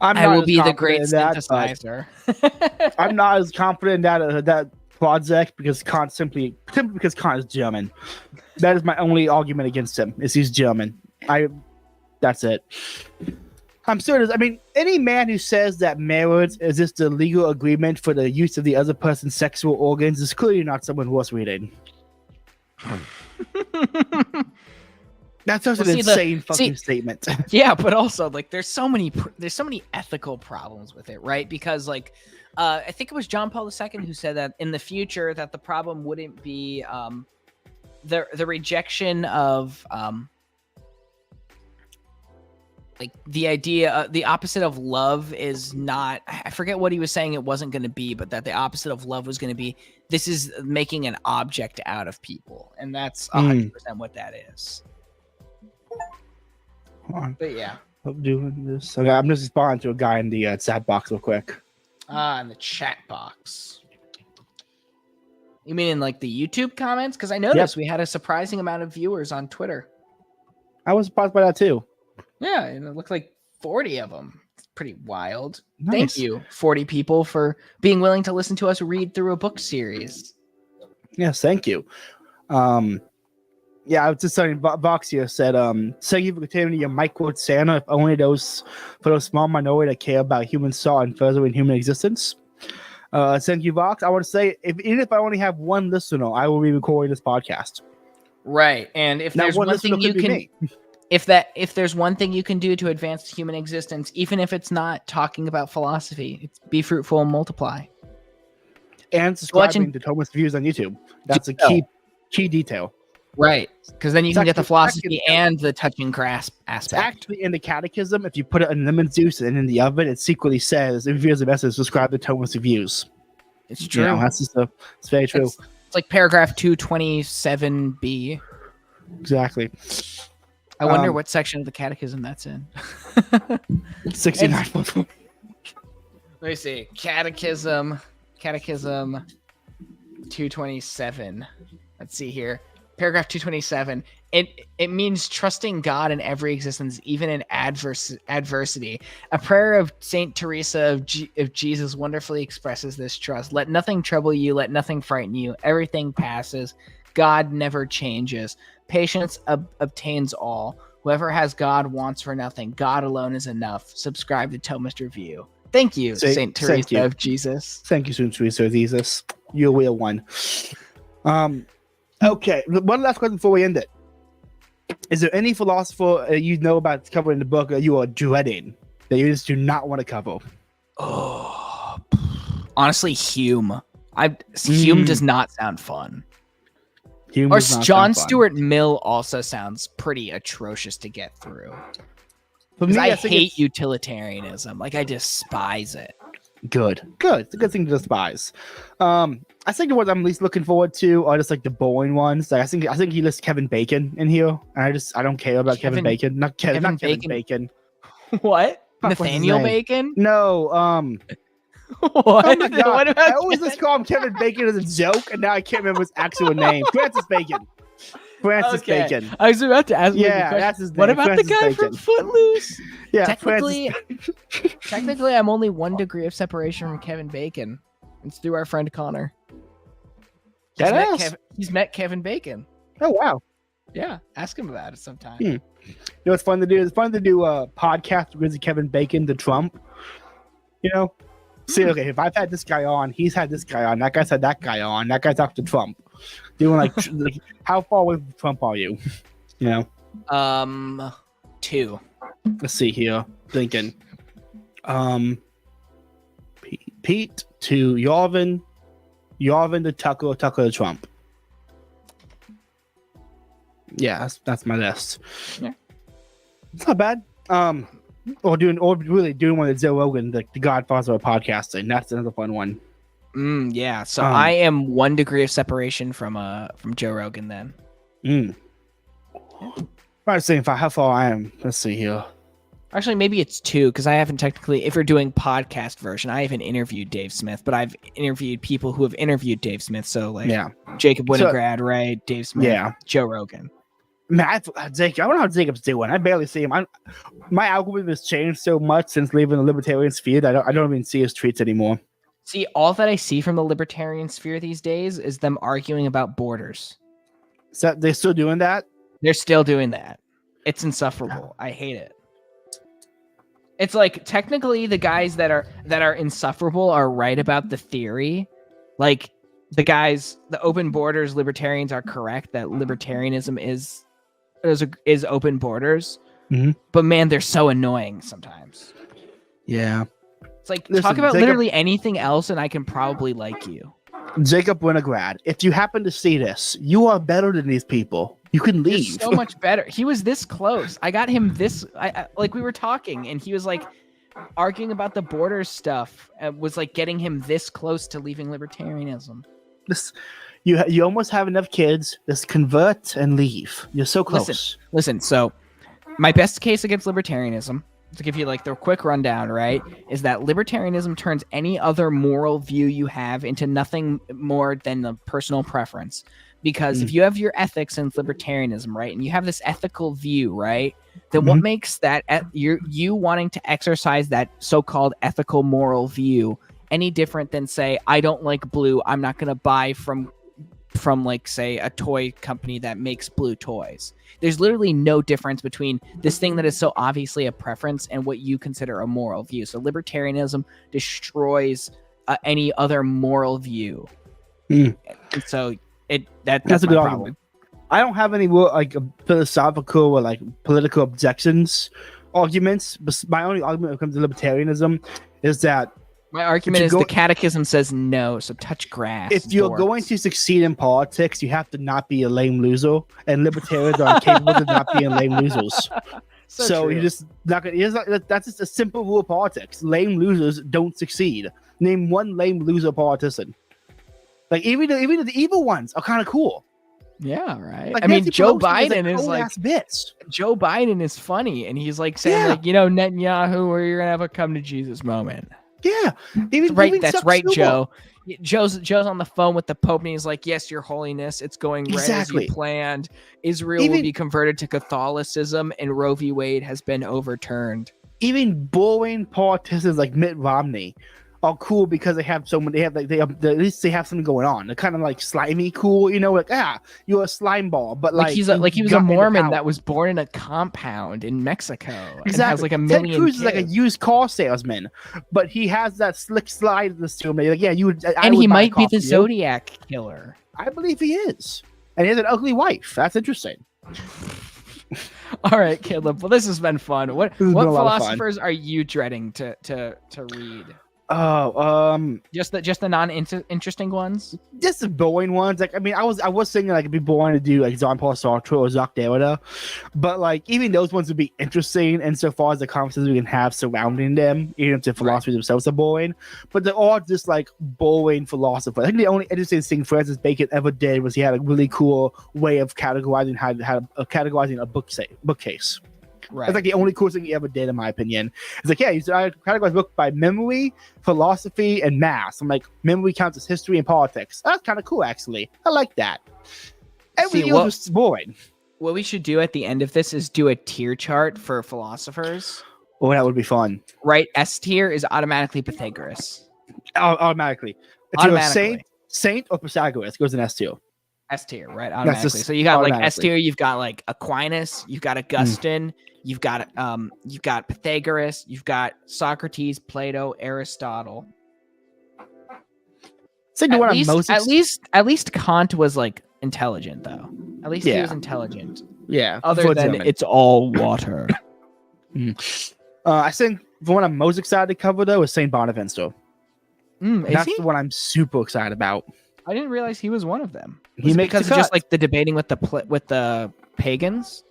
I will be the great synthesizer. I'm not as confident in that project because simply because Kant is German. That is my only argument against him. Is he's German. That's it. I'm serious. I mean, any man who says that marriage is just a legal agreement for the use of the other person's sexual organs is clearly not someone worth reading. That's just an insane fucking statement. Yeah, but also there's so many ethical problems with it, right? Because I think it was John Paul II who said that in the future that the problem wouldn't be the rejection of the idea, the opposite of love is not, I forget what he was saying it wasn't going to be, but that the opposite of love was going to be, this is making an object out of people. And that's 100% what that is. Hold on. But yeah. I'm doing this. Okay, I'm just responding to a guy in the chat box real quick. In the chat box. You mean in the YouTube comments? Because I noticed we had a surprising amount of viewers on Twitter. I was surprised by that too. Yeah, and it looked like 40 of them. It's pretty wild. Nice. Thank you, 40 people, for being willing to listen to us read through a book series. Yes, thank you. Yeah, I was just saying, Vox here said, thank you for continuing your micro Santa, if only for those small minority that care about human soul and furthering human existence. Thank you, Vox. I want to say, even if I only have one listener, I will be recording this podcast. Right, and if there's one thing you can, if there's one thing you can do to advance human existence, even if it's not talking about philosophy, it's be fruitful and multiply. And subscribing to Thomas Views on YouTube. That's a key detail. Right, because then you can get the philosophy and the touching grasp aspect. It's actually in the catechism, if you put it in lemon juice and in the oven, it secretly says, if here's a message, subscribe to Thomas Reviews. It's true. It's very true. It's like paragraph 227b. Exactly. I wonder what section of the catechism that's in. 69. Let me see. Catechism 227. Let's see here. Paragraph 227. It means trusting God in every existence, even in adversity. A prayer of Saint Teresa of Jesus wonderfully expresses this trust. Let nothing trouble you. Let nothing frighten you. Everything passes. God never changes. Patience obtains all. Whoever has God wants for nothing. God alone is enough. Subscribe to Thomist Review. Thank you, Saint Teresa of Jesus. Thank you, Saint Teresa of Jesus. You're a real one. Okay, one last question before we end it. Is there any philosopher you know about covering the book that you are dreading, that you just do not want to cover? Oh, honestly, Hume. Hume does not sound fun. Or John Stuart Mill also sounds pretty atrocious to get through. Because I hate utilitarianism. I despise it. Good. It's a good thing to despise. I think the ones I'm least looking forward to are just the boring ones. I think he lists Kevin Bacon in here, and I don't care about Kevin Bacon. Not Kevin Bacon. What? Nathaniel Bacon? No. What? Oh my God. What about I always just call him Kevin Bacon as a joke, and now I can't remember his actual name. Francis Bacon. Bacon. I was about to ask. Yeah, that's his name. What about Francis the guy Bacon. from Footloose? Yeah, technically, I'm only 1 degree of separation from Kevin Bacon. It's through our friend Connor. He's met Kevin Bacon. Oh wow! Yeah, ask him about it sometime. You know what's fun to do? It's fun to do a podcast with Kevin Bacon to Trump. See, okay, if I've had this guy on, he's had this guy on, that guy's had that guy on, that guy talked to Trump. Doing how far away from Trump are you? Yeah. 2. Let's see here. Thinking. Pete to Yarvin to Tucker to Trump. Yeah, that's my list. Yeah. It's not bad. Or really doing one of Joe Rogan, the Godfather of podcasting. That's another fun one. Yeah. So I am 1 degree of separation from Joe Rogan then. Right, seeing how far I am. Let's see here. Actually, maybe it's 2 because I haven't technically. If you're doing podcast version, I haven't interviewed Dave Smith, but I've interviewed people who have interviewed Dave Smith. So like, Jacob Winograd, right? Dave Smith, Joe Rogan. Man, I don't know how Jacob's doing. I barely see him. My algorithm has changed so much since leaving the libertarian sphere that I don't even see his tweets anymore. See, all that I see from the libertarian sphere these days is them arguing about borders. So they're still doing that? They're still doing that. It's insufferable. I hate it. It's like technically the guys that are insufferable are right about the theory. Like the open borders libertarians are correct that libertarianism is open borders. Mm-hmm. But man, they're so annoying sometimes. Yeah. It's like, talk about literally anything else and I can probably like you. Jacob Winograd, if you happen to see this, you are better than these people. You can leave. You're so much better. He was this close. I got him this. Like we were talking, and he was like arguing about the border stuff. Was like getting him this close to leaving libertarianism. You almost have enough kids. Just convert and leave. You're so close. Listen. So, my best case against libertarianism, to give you like the quick rundown, right, is that libertarianism turns any other moral view you have into nothing more than a personal preference. Because if you have your ethics in libertarianism, right, and you have this ethical view, right, then what makes that you wanting to exercise that so-called ethical moral view any different than, say, I don't like blue, I'm not going to buy from like, say, a toy company that makes blue toys. There's literally no difference between this thing that is so obviously a preference and what you consider a moral view. So libertarianism destroys any other moral view. And so that's a good argument. I don't have any more like philosophical or like political arguments. But my only argument when it comes to libertarianism is that my argument is the catechism says no, so touch grass. If you're going to succeed in politics, you have to not be a lame loser, and libertarians are incapable of not being lame losers. So you're just not gonna. That's just a simple rule of politics. Lame losers don't succeed. Name one lame loser politician. Like even the evil ones are kind of cool. Yeah, right. Like, I mean, Joe Biden is like bits. Joe Biden is funny, and he's like saying like, Netanyahu, where you're gonna have a come to Jesus moment. Yeah, that's right, Joe. Joe's on the phone with the Pope, and he's like, "Yes, Your Holiness, it's going right as you planned. Israel will be converted to Catholicism, and Roe v. Wade has been overturned." Even boring politicians like Mitt Romney are cool because they have at least they have something going on. They're kind of like slimy cool, like you're a slime ball, but he was a Mormon that was born in a compound in Mexico. Exactly, and has like a million. Ted Cruz kids. is like a used car salesman, but he has that slick slide in the studio. Like, he might be the Zodiac killer. I believe he is, and he has an ugly wife. That's interesting. All right, Caleb. Well, this has been fun. What philosophers are you dreading to read? Just the non-interesting ones, just the boring ones. Like, I mean, I was thinking like it'd be boring to do like Jean-Paul Sartre or Jacques Derrida, but like even those ones would be interesting insofar as the conversations we can have surrounding them, even if the philosophies themselves are boring. But they're all just like boring philosophers. I think the only interesting thing Francis Bacon ever did was he had a really cool way of categorizing categorizing a bookcase. Right. That's like the only cool thing he ever did, in my opinion. It's like, I categorize a book by memory, philosophy, and math. I'm like, memory counts as history and politics. That's kind of cool, actually. I like that. Everything else was boring. What we should do at the end of this is do a tier chart for philosophers. Oh, that would be fun. Right? S tier is automatically Pythagoras. Automatically. Saint or Pythagoras goes in S tier. S tier, right? Automatically. So you got like S tier, you've got like Aquinas, you've got Augustine, you've got Pythagoras, you've got Socrates, Plato, Aristotle. At least Kant was like intelligent though. At least he was intelligent. Yeah. Other for than German. it's all water. I think the one I'm most excited to cover though is Saint Bonaventure. Is That's he? the one I'm super excited about. I didn't realize he was one of them. He Was it makes because the of just cut. like the debating with the pagans.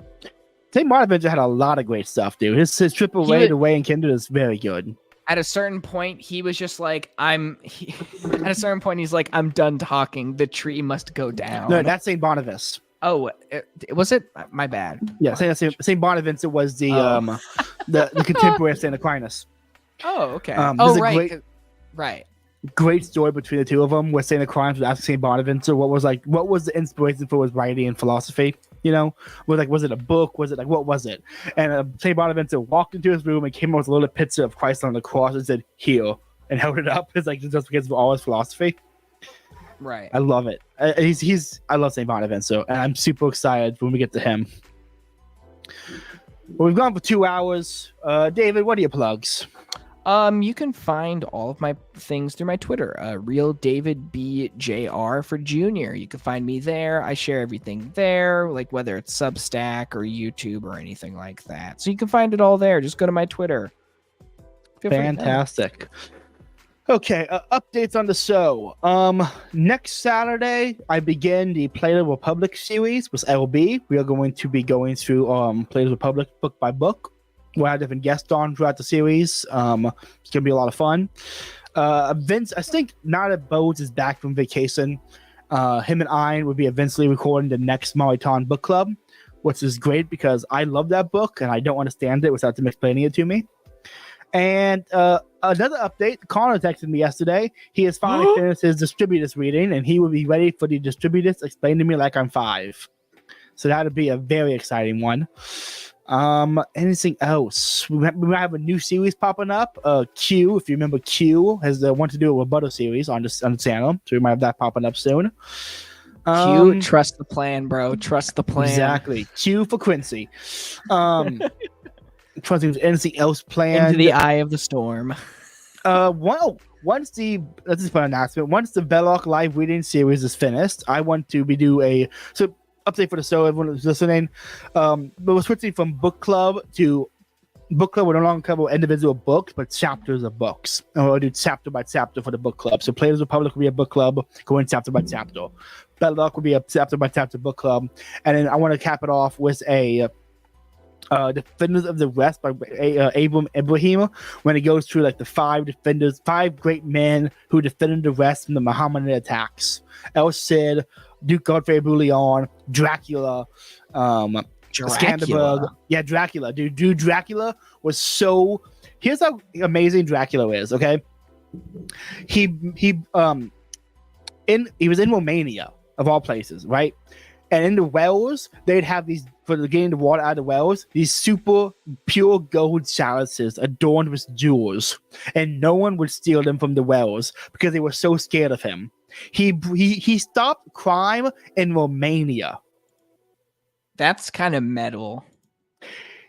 Saint Bonaventure had a lot of great stuff, dude. His trip away to Way and Kindred is very good. At a certain point, he was just like, at a certain point, he's like, I'm done talking. The tree must go down. No, that's Saint Bonaventure. Oh, was it? My bad. Yeah, Saint Bonaventure was the contemporary of Saint Aquinas. Oh, okay. There's a right. Right. great story between the two of them, where Saint Aquinas was asking Saint Bonaventure what was the inspiration for his writing and philosophy. Was it a book? Was it what was it? And Saint Bonaventure walked into his room and came out with a little picture of Christ on the cross and said, "Here," and held it up. It's just because of all his philosophy. Right. I love it. I love Saint Bonaventure, and I'm super excited when we get to him. Well, we've gone for 2 hours. David, what are your plugs? You can find all of my things through my Twitter, Real David B JR for Junior. You can find me there. I share everything there, like whether it's Substack or YouTube or anything like that. So you can find it all there. Just go to my Twitter. Fantastic. Okay, updates on the show. Next Saturday, I begin the Plato Republic series with LB. We are going to be going through Plato Republic book by book. We'll have different guests on throughout the series. It's going to be a lot of fun. Vince, I think now that Bodes is back from vacation, him and I will be eventually recording the next Marathon book club, which is great because I love that book and I don't understand it without them explaining it to me. And another update, Connor texted me yesterday. He has finally finished his Distributus reading and he will be ready for the Distributus Explain to Me Like I'm 5. So that'll be a very exciting one. Anything else? We have a new series popping up. Q, if you remember, Q has want to do a rebuttal series on the channel, so we might have that popping up soon. Q, trust the plan, bro. Trust the plan. Exactly. Q for Quincy. Anything else planned? Into the eye of the storm. Once the announcement. Once the Veloc live reading series is finished, I want to update for the show, everyone who's listening. But we're switching from book club to book club. We no longer cover individual books, but chapters of books. And we'll do chapter by chapter for the book club. So Plato's Republic will be a book club, going chapter by chapter. Belloc will be a chapter by chapter book club. And then I want to cap it off with a Defenders of the West by Abram Ibrahim, when it goes through like the five great men who defended the West from the Mohammedan attacks. El Cid, Duke Godfrey Bouillon, Dracula, Skanderbeg. Yeah, Dracula. Dude, Dracula was so... Here's how amazing Dracula is, okay? He was in Romania, of all places, right? And in the wells, they'd have these, for getting the water out of the wells, these super pure gold chalices adorned with jewels. And no one would steal them from the wells because they were so scared of him. He stopped crime in Romania. That's kind of metal.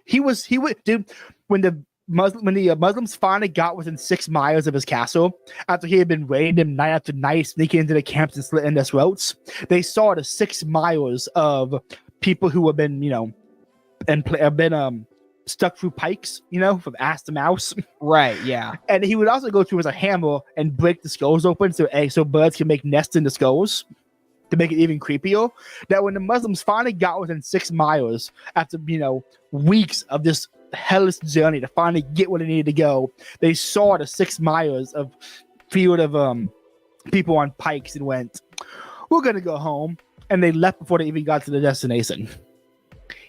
Dude, when the Muslims finally got within 6 miles of his castle, after he had been raiding them night after night, sneaking into the camps and slitting their throats, they saw the 6 miles of people who have been, stuck through pikes, from ass to mouse. Right, yeah. And he would also go through with a hammer and break the skulls open so birds can make nests in the skulls to make it even creepier. That when the Muslims finally got within 6 miles after, weeks of this hellish journey to finally get where they needed to go, they saw the 6 miles of field of people on pikes and went, "We're gonna go home," and they left before they even got to the destination.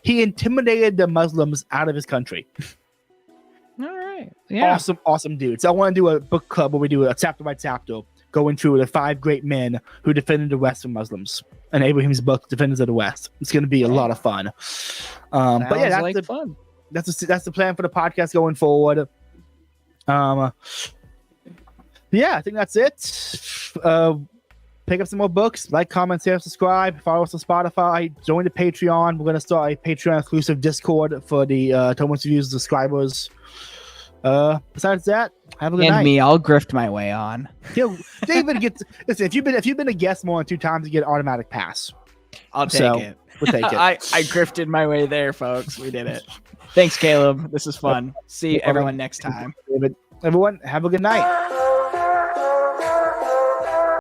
He intimidated the Muslims out of his country. All right, yeah, awesome dude. So I want to do a book club where we do a chapter by chapter going through the 5 great men who defended the West from Muslims, and Abraham's book, Defenders of the West. It's going to be a lot of fun. But yeah, that's fun. That's the plan for the podcast going forward. Yeah, I think that's it. Pick up some more books, like, comment, share, subscribe, follow us on Spotify, join the Patreon. We're going to start a Patreon exclusive Discord for the Thomas Reviews subscribers. Besides that, have a good night. And me, I'll grift my way on. Yeah, David gets... Listen, if you've been a guest more than 2 times, you get an automatic pass. I'll take it. We'll take it. I grifted my way there, folks. We did it. Thanks, Caleb. This is fun. See everyone next time. Everyone, have a good night.